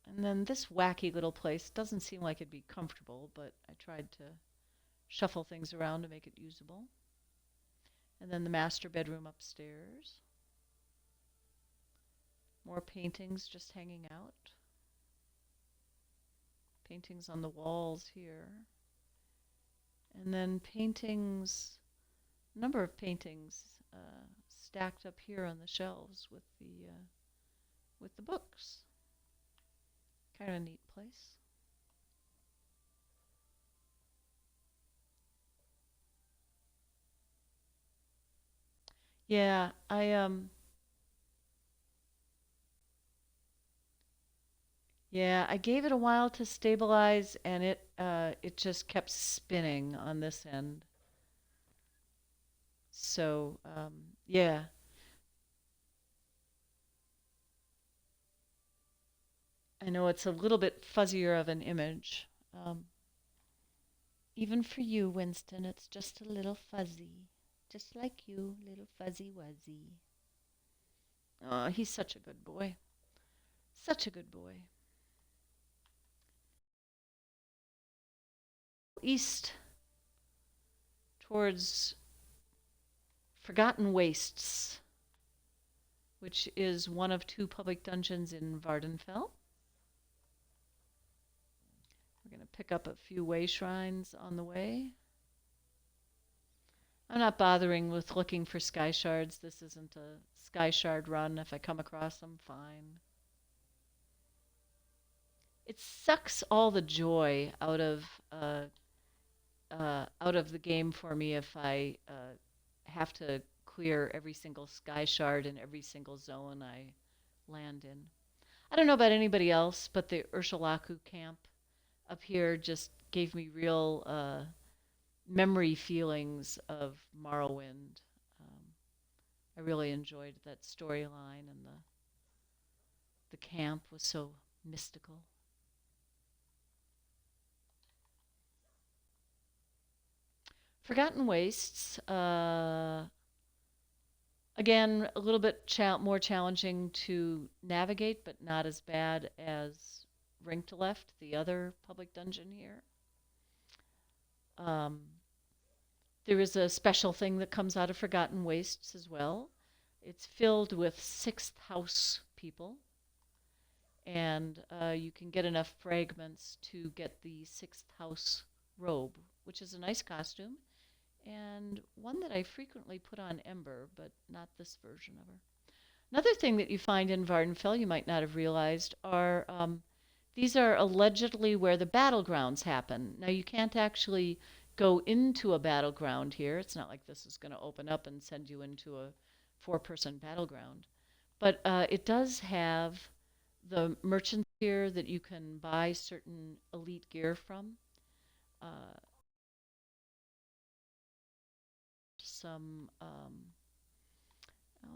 And then this wacky little place doesn't seem like it'd be comfortable, but I tried to shuffle things around to make it usable. And then the master bedroom upstairs. More paintings just hanging out. Paintings on the walls here. And then paintings, a number of paintings stacked up here on the shelves with the books. Kind of a neat place. Yeah, I gave it a while to stabilize, and it just kept spinning on this end. So, yeah. I know it's a little bit fuzzier of an image. Even for you, Winston, it's just a little fuzzy. Just like you, little fuzzy wuzzy. Oh, he's such a good boy. Such a good boy. East towards Forgotten Wastes, which is one of 2 public dungeons in Vvardenfell. We're going to pick up a few way shrines on the way. I'm not bothering with looking for sky shards. This isn't a sky shard run. If I come across them, fine. It sucks all the joy out of the game for me if I have to clear every single sky shard in every single zone I land in. I don't know about anybody else, but the Urshulaku camp up here just gave me real memory feelings of Morrowind. I really enjoyed that storyline, and the camp was so mystical. Forgotten Wastes, again, a little bit more challenging to navigate, but not as bad as Ring to Left, the other public dungeon here. There is a special thing that comes out of Forgotten Wastes as well. It's filled with 6th house people, and you can get enough fragments to get the 6th house robe, which is a nice costume, and one that I frequently put on Ember, but not this version of her. Another thing that you find in Vvardenfell you might not have realized are these are allegedly where the battlegrounds happen. Now, you can't actually go into a battleground here. It's not like this is going to open up and send you into a 4-person battleground. But it does have the merchants here that you can buy certain elite gear from.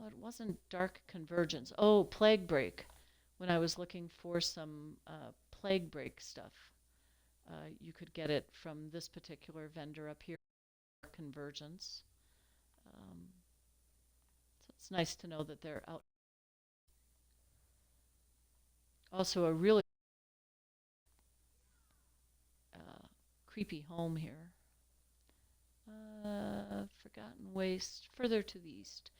It wasn't Dark Convergence. Oh, Plague Break. When I was looking for some Plague Break stuff, you could get it from this particular vendor up here, Dark Convergence. So it's nice to know that they're out. Also, a really creepy home here. Forgotten Waste, further to the east.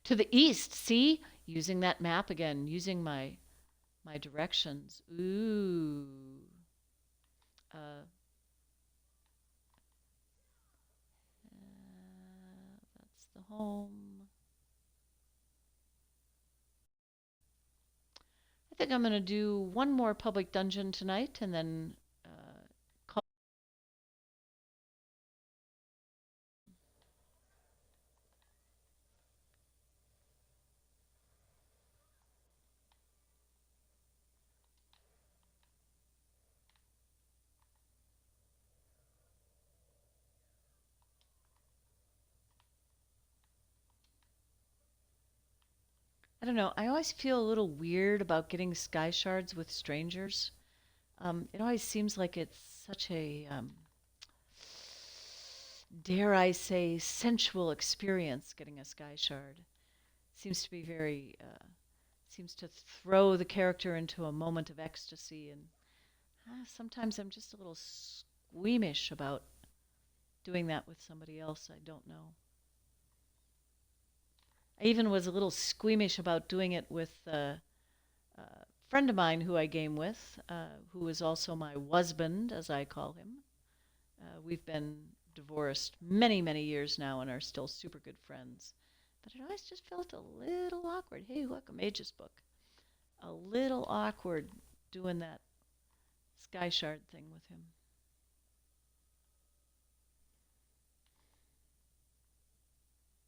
To the east, see? Using that map again, using my directions. Ooh. That's the home. I think I'm going to do one more public dungeon tonight and then call. I don't know. I always feel a little weird about getting sky shards with strangers. It always seems like it's such a, dare I say, sensual experience getting a sky shard. Seems to be very, seems to throw the character into a moment of ecstasy. And sometimes I'm just a little squeamish about doing that with somebody else, I don't know. I even was a little squeamish about doing it with a friend of mine who I game with, who is also my husband, as I call him. We've been divorced many, many years now and are still super good friends. But it always just felt a little awkward. Hey, look, a mage's book. A little awkward doing that sky shard thing with him.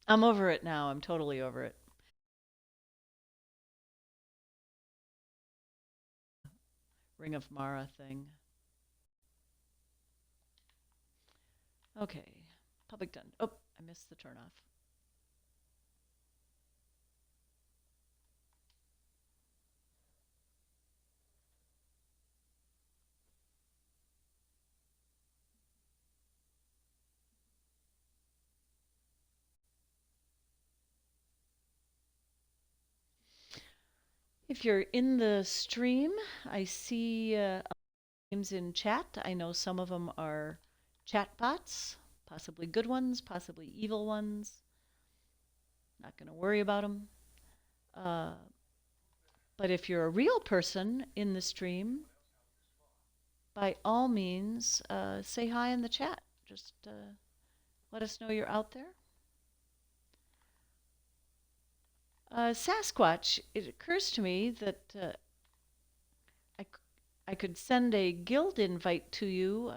I'm over it now. I'm totally over it. Ring of Mara thing. Okay. Public done. Oh, I missed the turn off. If you're in the stream, I see names in chat. I know some of them are chat bots, possibly good ones, possibly evil ones. Not going to worry about them. But if you're a real person in the stream, by all means, say hi in the chat. Just let us know you're out there. Sasquatch, it occurs to me that I could send a guild invite to you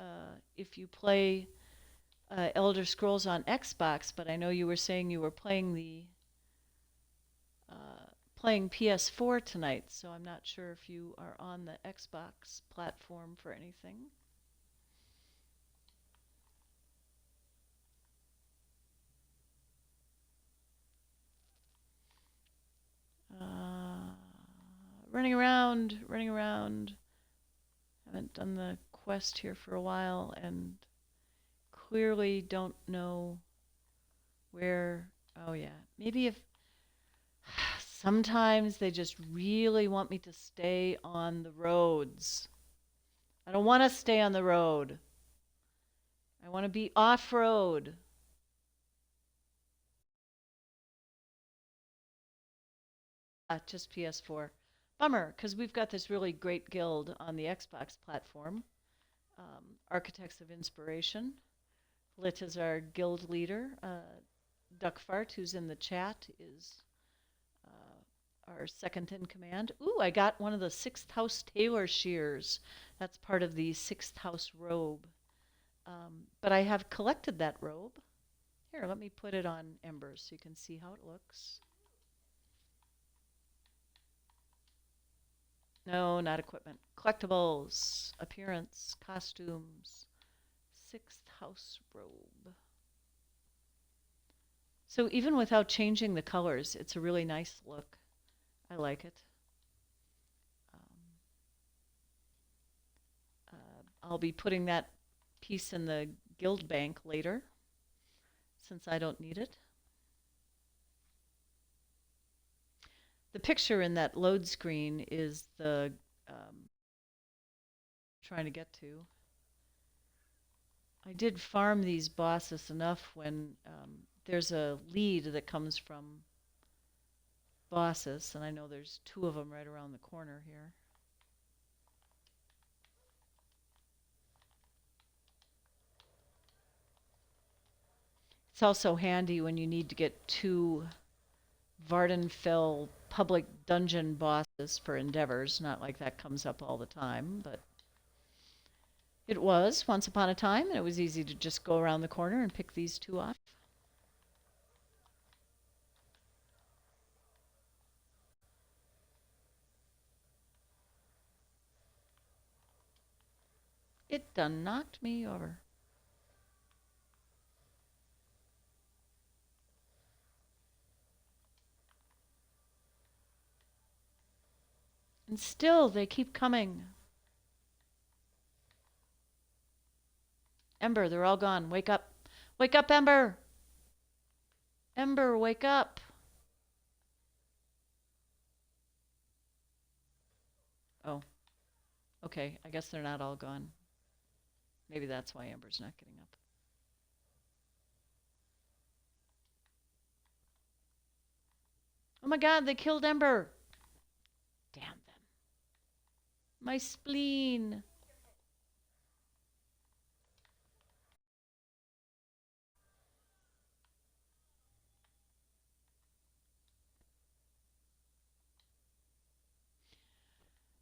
if you play Elder Scrolls on Xbox, but I know you were saying you were playing the playing PS4 tonight, so I'm not sure if you are on the Xbox platform for anything. Running around. Haven't done the quest here for a while and clearly don't know where. Oh yeah, maybe if sometimes they just really want me to stay on the roads. I don't want to stay on the road. I want to be off-road. Just PS4. Bummer, because we've got this really great guild on the Xbox platform. Architects of Inspiration. Lit is our guild leader. Duckfart, who's in the chat, is our second in command. Ooh, I got one of the 6th House Tailor shears. That's part of the 6th House robe. But I have collected that robe. Here, let me put it on embers so you can see how it looks. No, not equipment. Collectibles, appearance, costumes, 6th House robe. So even without changing the colors, it's a really nice look. I like it. I'll be putting that piece in the guild bank later, since I don't need it. The picture in that load screen is the trying to get to. I did farm these bosses enough when there's a lead that comes from bosses, and I know there's 2 of them right around the corner here. It's also handy when you need to get 2 Vvardenfell public dungeon bosses for endeavors. Not like that comes up all the time, but it was once upon a time, and it was easy to just go around the corner and pick these 2 off. It done knocked me over. And still, they keep coming. Ember, they're all gone. Wake up. Wake up, Ember! Ember, wake up! Oh. Okay, I guess they're not all gone. Maybe that's why Ember's not getting up. Oh my god, they killed Ember. Damn them. My spleen.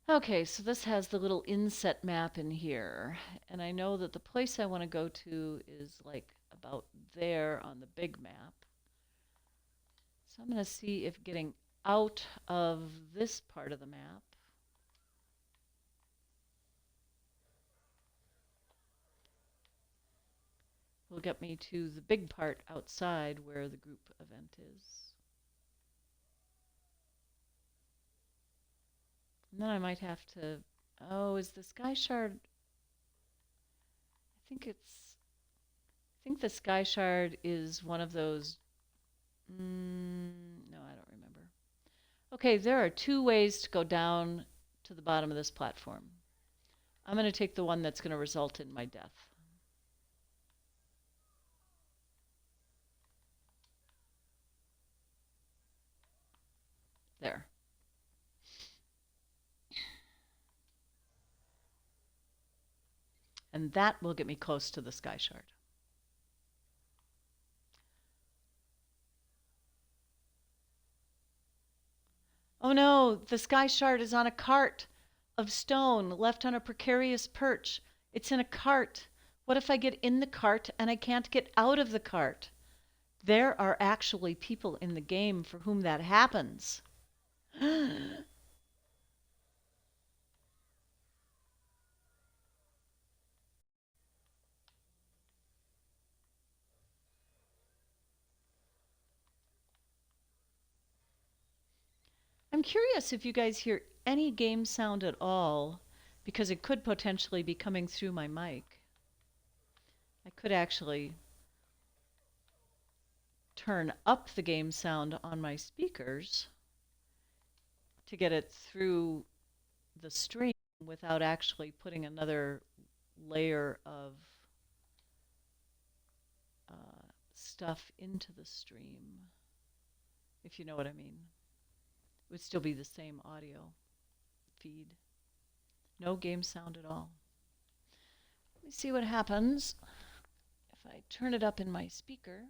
Okay, so this has the little inset map in here. And I know that the place I want to go to is like about there on the big map. So I'm going to see if getting out of this part of the map will get me to the big part outside where the group event is. And then I might have to, oh, is the Sky Shard, I think the Sky Shard is one of those, no, I don't remember. Okay, there are 2 ways to go down to the bottom of this platform. I'm going to take the one that's going to result in my death. There. And that will get me close to the Sky Shard. Oh no, the Sky Shard is on a cart of stone left on a precarious perch. It's in a cart. What if I get in the cart and I can't get out of the cart? There are actually people in the game for whom that happens. I'm curious if you guys hear any game sound at all, because it could potentially be coming through my mic. I could actually turn up the game sound on my speakers to get it through the stream without actually putting another layer of stuff into the stream, if you know what I mean. It would still be the same audio feed. No game sound at all. Let me see what happens if I turn it up in my speaker.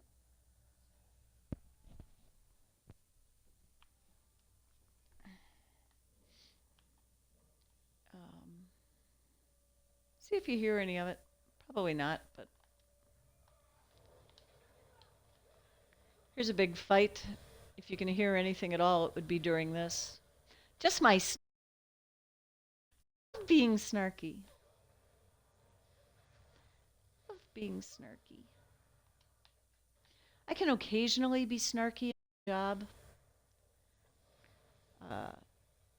See if you hear any of it. Probably not, but here's a big fight. If you can hear anything at all, it would be during this. Just my being snarky. Love being snarky. I can occasionally be snarky at my job.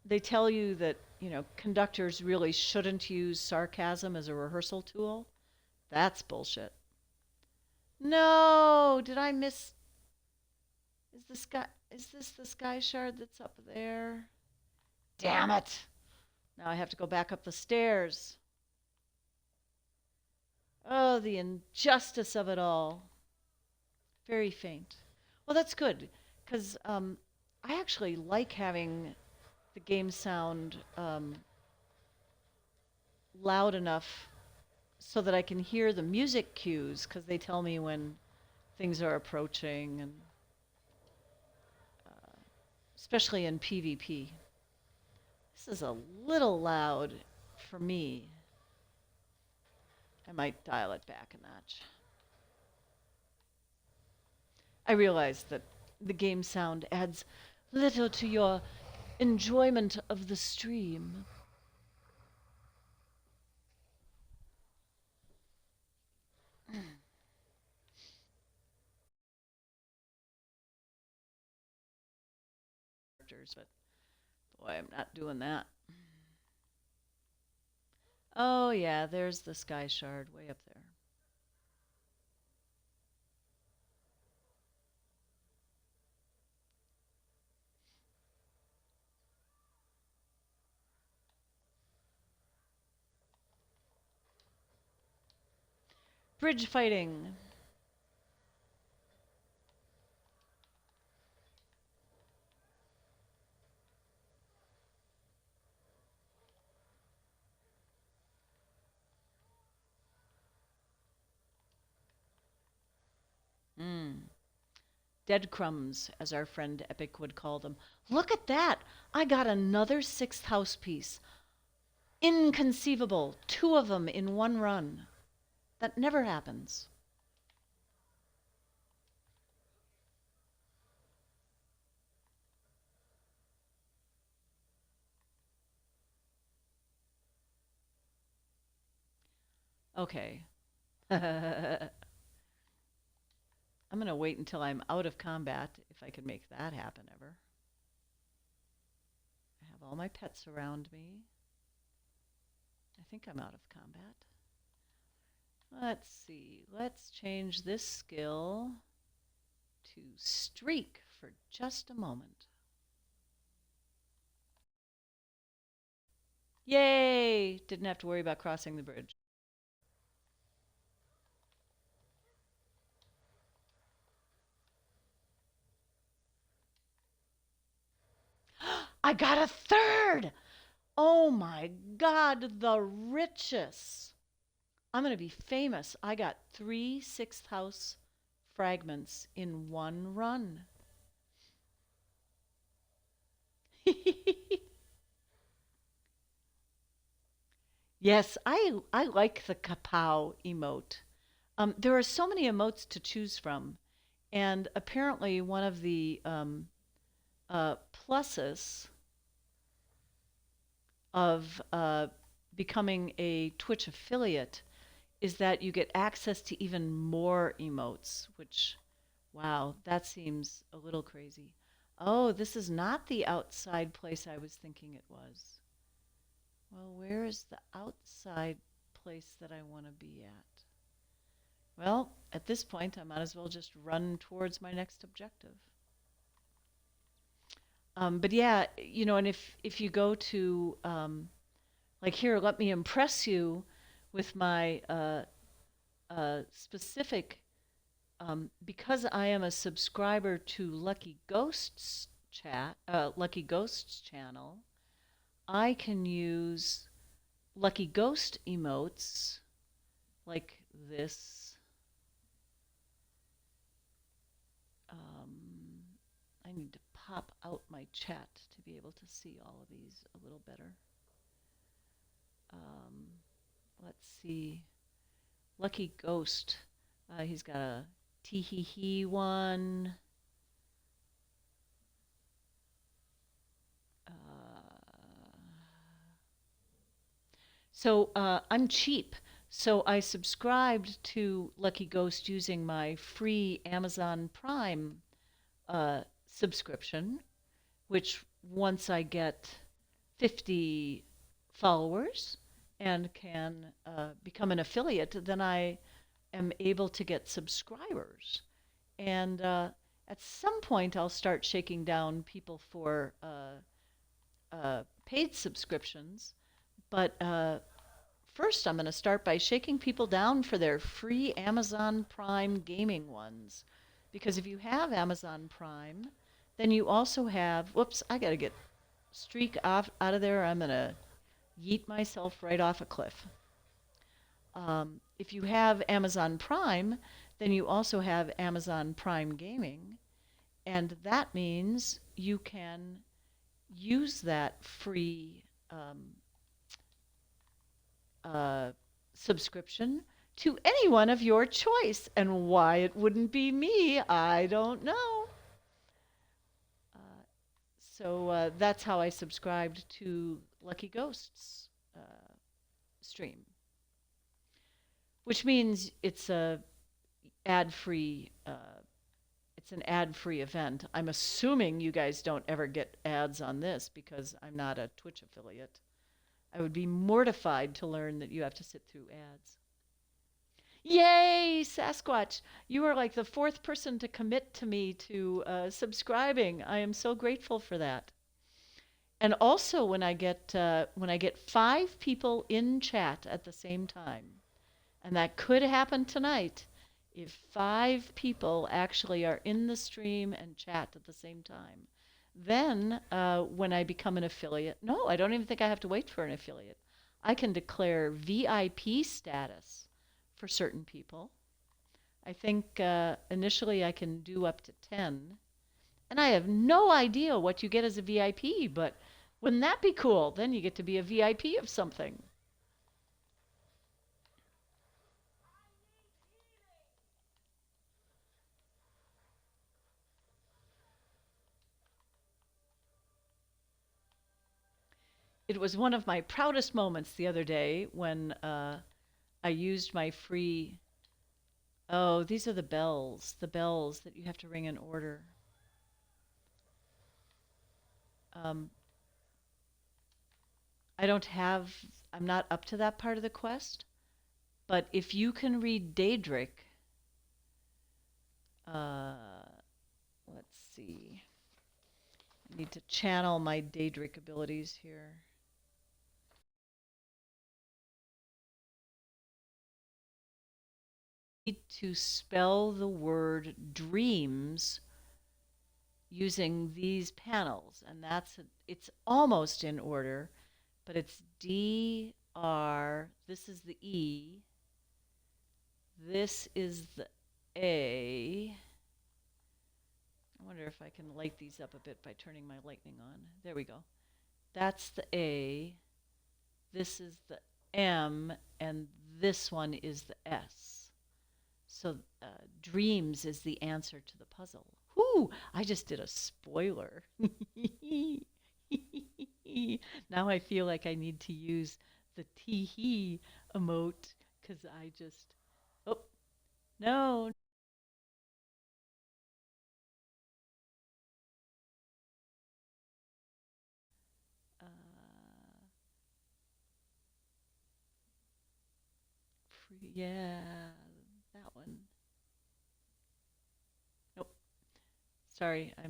They tell you that, you know, conductors really shouldn't use sarcasm as a rehearsal tool. That's bullshit. No, did I miss? Is this the Sky Shard that's up there? Damn it. Now I have to go back up the stairs. Oh, the injustice of it all. Very faint. Well, that's good, because I actually like having the game sound loud enough so that I can hear the music cues, because they tell me when things are approaching, and especially in PvP. This is a little loud for me. I might dial it back a notch. I realize that the game sound adds little to your enjoyment of the stream. But boy, I'm not doing that. Oh yeah, there's the Sky Shard way up there. Bridge fighting. Dead crumbs, as our friend Epic would call them. Look at that! I got another 6th house piece. Inconceivable. 2 of them in one run. That never happens. Okay. I'm going to wait until I'm out of combat, if I can make that happen ever. I have all my pets around me. I think I'm out of combat. Let's see. Let's change this skill to streak for just a moment. Yay! Didn't have to worry about crossing the bridge. I got a 3rd! Oh my God, the riches! I'm going to be famous. I got 3 6th house fragments in one run. Yes, I like the kapow emote. There are so many emotes to choose from, and apparently one of the pluses of becoming a Twitch affiliate is that you get access to even more emotes, which, wow, that seems a little crazy. Oh, this is not the outside place I was thinking it was. Well, where is the outside place that I want to be at? Well, at this point, I might as well just run towards my next objective. But yeah, you know, and if you go to, like here, let me impress you with my specific, because I am a subscriber to Lucky Ghosts channel, I can use Lucky Ghost emotes like this. I need to pop out my chat to be able to see all of these a little better. Let's see. Lucky Ghost. He's got a tee-hee-hee one. So I'm cheap. So I subscribed to Lucky Ghost using my free Amazon Prime subscription, which once I get 50 followers and can become an affiliate, then I am able to get subscribers. And at some point, I'll start shaking down people for paid subscriptions. But first, I'm going to start by shaking people down for their free Amazon Prime gaming ones. Because if you have Amazon Prime, then you also have, whoops, I got to get streak off out of there. I'm going to yeet myself right off a cliff. If you have Amazon Prime, then you also have Amazon Prime Gaming. And that means you can use that free subscription to anyone of your choice. And why it wouldn't be me, I don't know. So that's how I subscribed to Lucky Ghosts stream, which means it's a ad-free. It's an ad-free event. I'm assuming you guys don't ever get ads on this because I'm not a Twitch affiliate. I would be mortified to learn that you have to sit through ads. Yay, Sasquatch! You are like the 4th person to commit to me to subscribing. I am so grateful for that. And also, when I get 5 people in chat at the same time, and that could happen tonight, if 5 people actually are in the stream and chat at the same time, then when I become an affiliate, no, I don't even think I have to wait for an affiliate. I can declare VIP status for certain people. I think initially I can do up to 10. And I have no idea what you get as a VIP, but wouldn't that be cool? Then you get to be a VIP of something. It was one of my proudest moments the other day when I used my free. Oh, these are the bells that you have to ring in order. Um, I'm not up to that part of the quest, but if you can read Daedric, let's see. I need to channel my Daedric abilities here. To spell the word dreams using these panels, and it's almost in order, but it's D R, this is the E, this is the A. I wonder if I can light these up a bit by turning my lightning on. There we go. That's the A, this is the M, and this one is the S. So dreams is the answer to the puzzle. Whoo! I just did a spoiler. Now I feel like I need to use the tee-hee emote because I just... Oh, no. Yeah, that one. Nope. Sorry, I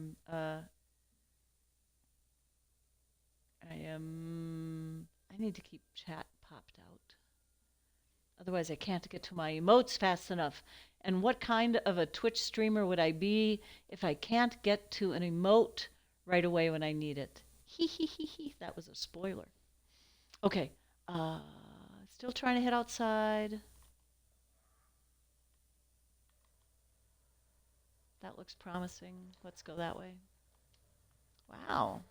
need to keep chat popped out. Otherwise I can't get to my emotes fast enough. And what kind of a Twitch streamer would I be if I can't get to an emote right away when I need it? Hee hee hee hee. That was a spoiler. Okay. Still trying to head outside. That looks promising. Let's go that way. Wow.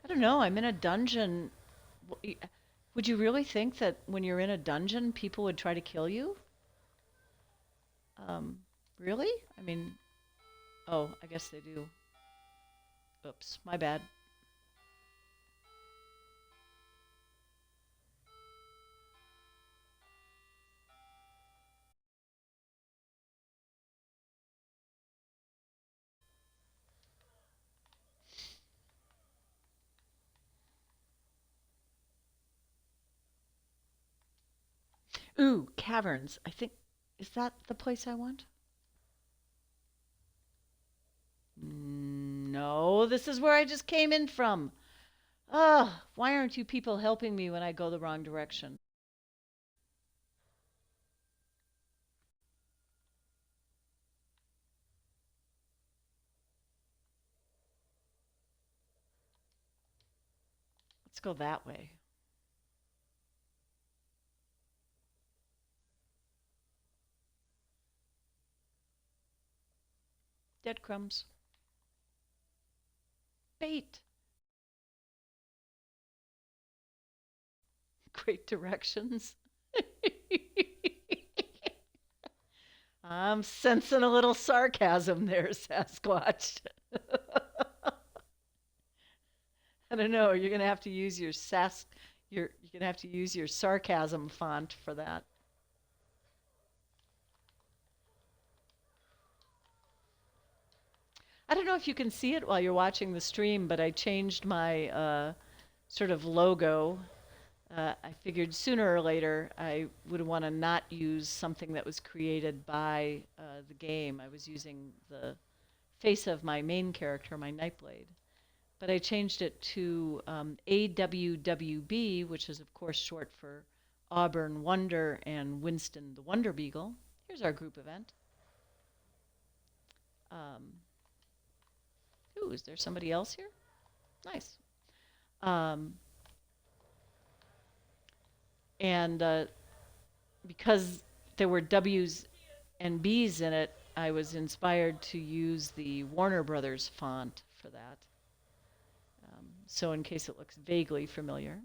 I don't know. I'm in a dungeon. Would you really think that when you're in a dungeon, people would try to kill you? Really? I mean, oh, I guess they do. Oops, my bad. Ooh, caverns. I think, is that the place I want? No, this is where I just came in from. Ugh, why aren't you people helping me when I go the wrong direction? Let's go that way. Dead crumbs. Bait. Great directions. I'm sensing a little sarcasm there, Sasquatch. I don't know. You're gonna have to use you're gonna have to use your sarcasm font for that. I don't know if you can see it while you're watching the stream, but I changed my sort of logo. I figured sooner or later I would want to not use something that was created by the game. I was using the face of my main character, my Nightblade. But I changed it to AWWB, which is, of course, short for Auburn Wonder and Winston the Wonder Beagle. Here's our group event. Ooh, is there somebody else here? Nice. And because there were W's and B's in it, I was inspired to use the Warner Brothers font for that. So in case it looks vaguely familiar.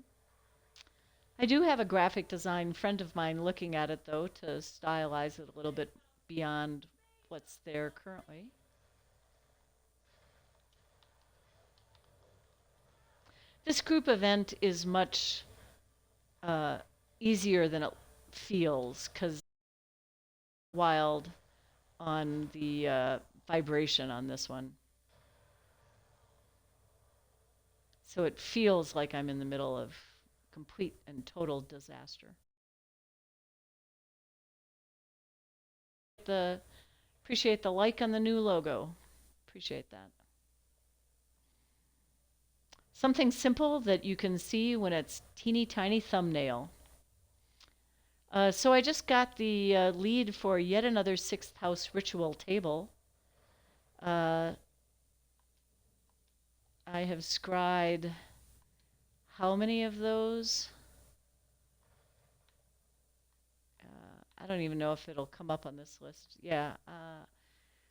I do have a graphic design friend of mine looking at it, though, to stylize it a little bit beyond what's there currently. This group event is much easier than it feels, because wild on the vibration on this one. So it feels like I'm in the middle of complete and total disaster. Appreciate the like on the new logo. Appreciate that. Something simple that you can see when it's teeny tiny thumbnail. So I just got the lead for yet another 6th house ritual table. I have scried how many of those? I don't even know if it'll come up on this list. Yeah.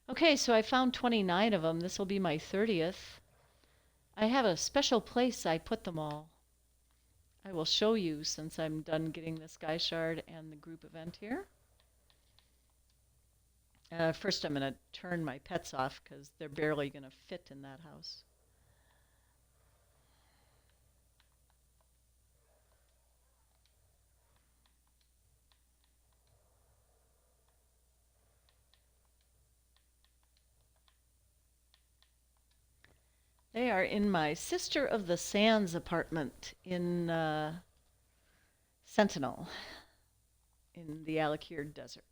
Okay, so I found 29 of them. This will be my 30th. I have a special place I put them all. I will show you since I'm done getting this guy shard and the group event here. First, I'm going to turn my pets off because they're barely going to fit in that house. They are in my Sister of the Sands apartment in Sentinel in the Alakir Desert.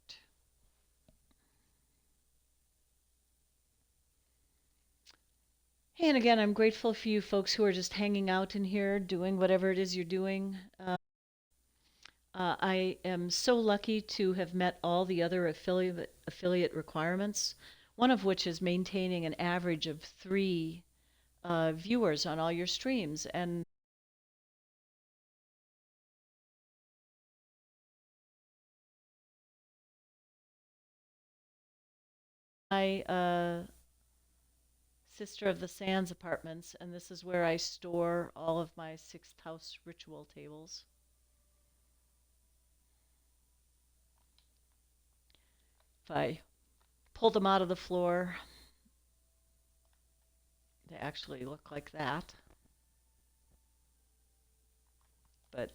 Hey, and again, I'm grateful for you folks who are just hanging out in here, doing whatever it is you're doing. I am so lucky to have met all the other affiliate requirements, one of which is maintaining an average of 3 viewers on all your streams. And my Sister of the Sands apartments, and this is where I store all of my 6th house ritual tables. If I pull them out of the floor, they actually look like that. But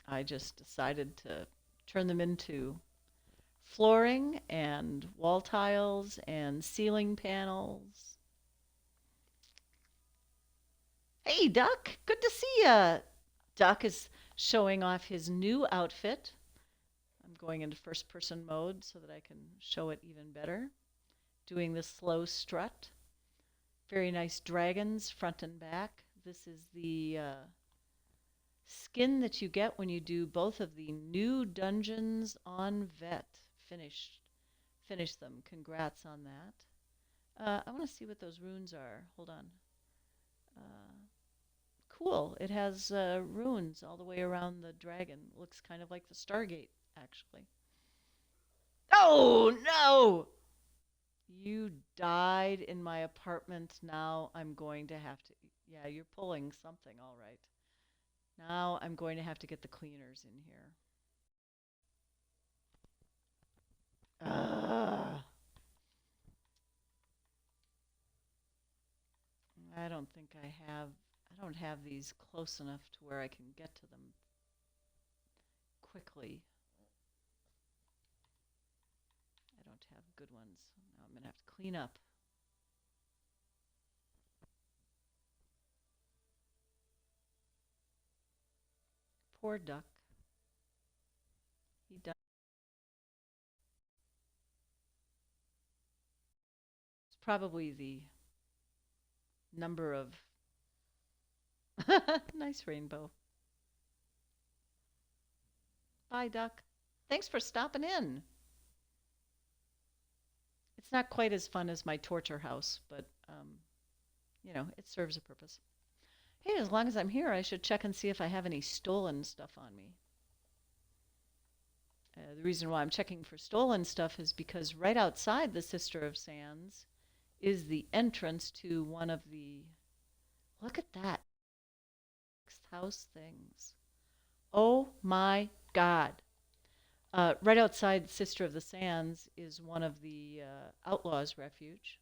I just decided to turn them into flooring and wall tiles and ceiling panels. Hey, Duck, good to see ya. Duck is showing off his new outfit. I'm going into first person mode so that I can show it even better. Doing the slow strut. Very nice dragons front and back. This is the skin that you get when you do both of the new dungeons on Vet. Finish them. Congrats on that. I want to see what those runes are. Hold on. Cool. It has runes all the way around the dragon. Looks kind of like the Stargate, actually. Oh, no! You died in my apartment. Now I'm going to have to... Yeah, you're pulling something, all right. Now I'm going to have to get the cleaners in here. I don't think I don't have these close enough to where I can get to them quickly. I don't have good ones. Now I'm going to have to clean up. Poor Duck. He died. It's probably the number of... Nice rainbow. Bye, Duck. Thanks for stopping in. It's not quite as fun as my torture house, but, you know, it serves a purpose. Hey, as long as I'm here, I should check and see if I have any stolen stuff on me. The reason why I'm checking for stolen stuff is because right outside the Sister of Sands is the entrance to one of the... Look at that. Sixth house things. Oh my God. Right outside Sister of the Sands is one of the Outlaws' Refuge.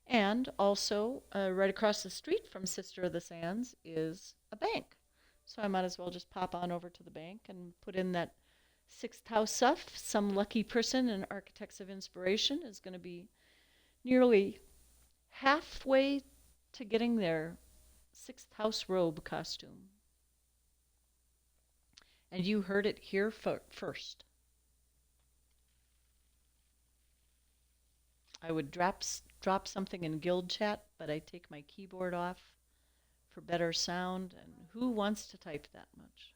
And also, right across the street from Sister of the Sands is a bank. So I might as well just pop on over to the bank and put in that sixth house stuff. Some lucky person in Architects of Inspiration is going to be nearly halfway to getting their sixth house robe costume. And you heard it here first. I would drop something in guild chat, but I take my keyboard off for better sound, and who wants to type that much?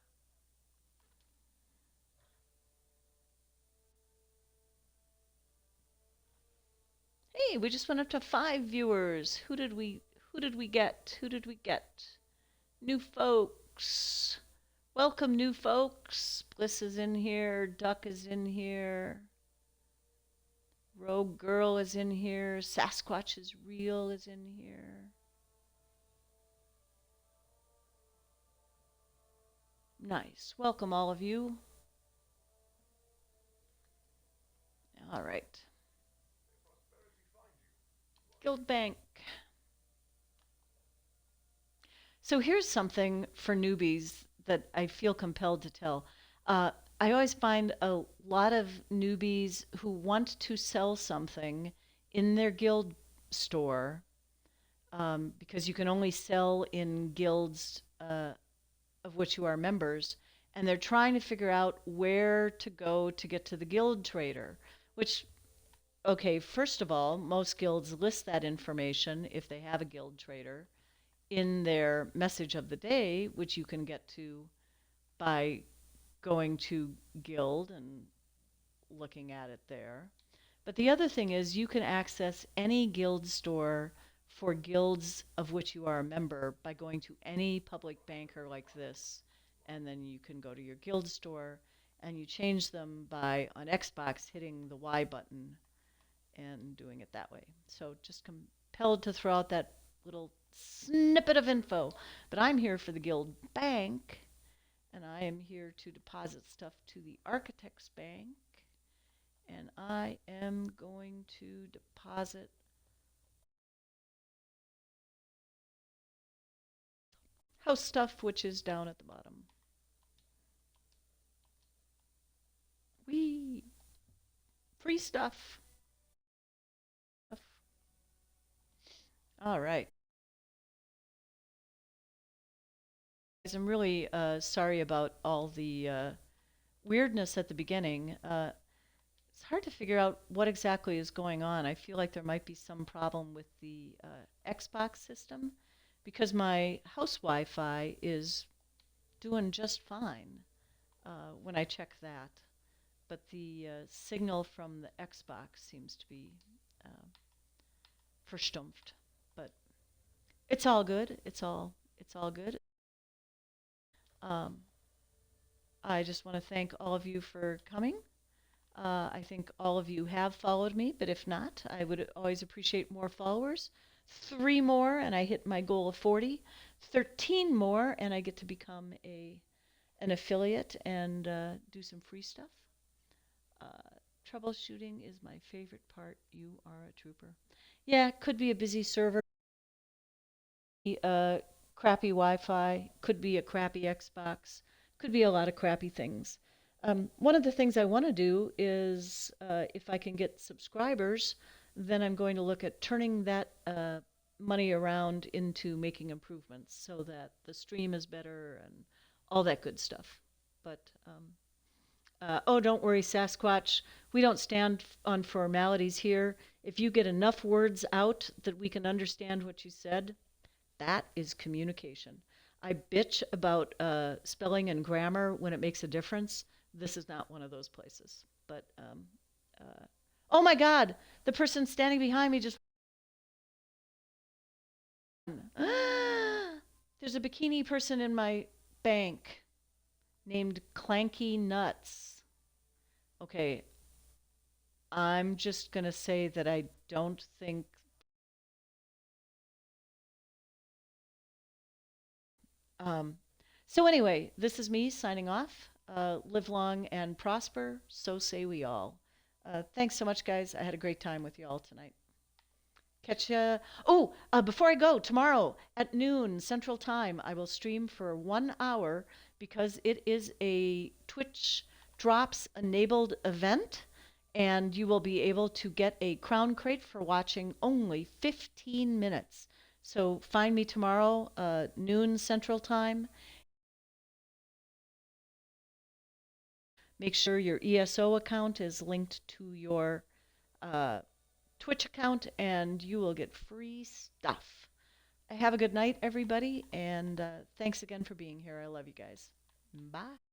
Hey, we just went up to 5 viewers. Who did we get? Who did we get? New folks. Welcome, new folks. Bliss is in here. Duck is in here. Rogue Girl is in here. Sasquatch is real is in here. Nice. Welcome, all of you. All right. Guild Bank. So here's something for newbies that I feel compelled to tell. I always find a lot of newbies who want to sell something in their guild store, because you can only sell in guilds of which you are members, and they're trying to figure out where to go to get to the guild trader, which, okay, first of all, most guilds list that information if they have a guild trader in their message of the day, which you can get to by going to guild and looking at it there. But the other thing is you can access any guild store for guilds of which you are a member by going to any public banker like this, and then you can go to your guild store and you change them by, on Xbox, hitting the Y button and doing it that way. So just compelled to throw out that little snippet of info. But I'm here for the guild bank, and I am here to deposit stuff to the Architects Bank, and I am going to deposit house stuff, which is down at the bottom. Whee! Free stuff. All right. I'm really sorry about all the weirdness at the beginning. It's hard to figure out what exactly is going on. I feel like there might be some problem with the Xbox system, because my house Wi-Fi is doing just fine when I check that. But the signal from the Xbox seems to be verstumpft. But it's all good. It's all good. I just want to thank all of you for coming. I think all of you have followed me, but if not, I would always appreciate more followers. 3 more, and I hit my goal of 40. 13 more, and I get to become an affiliate and do some free stuff. Troubleshooting is my favorite part. You are a trooper. Yeah, it could be a busy server, crappy Wi-Fi, could be a crappy Xbox, could be a lot of crappy things. One of the things I want to do is, if I can get subscribers, then I'm going to look at turning that money around into making improvements so that the stream is better and all that good stuff. But, oh, don't worry, Sasquatch. We don't stand on formalities here. If you get enough words out that we can understand what you said, that is communication. I bitch about spelling and grammar when it makes a difference. This is not one of those places. But, oh my God, the person standing behind me just... There's There's a bikini person in my bank named Clanky Nuts. Okay, I'm just going to say that I don't think. So, anyway, this is me signing off. Live long and prosper, so say we all. Thanks so much, guys. I had a great time with you all tonight. Catch ya. Oh, before I go, tomorrow at noon Central Time, I will stream for 1 hour because it is a Twitch Drops enabled event, and you will be able to get a crown crate for watching only 15 minutes. So find me tomorrow, noon Central Time. Make sure your ESO account is linked to your Twitch account, and you will get free stuff. Have a good night, everybody, and thanks again for being here. I love you guys. Bye.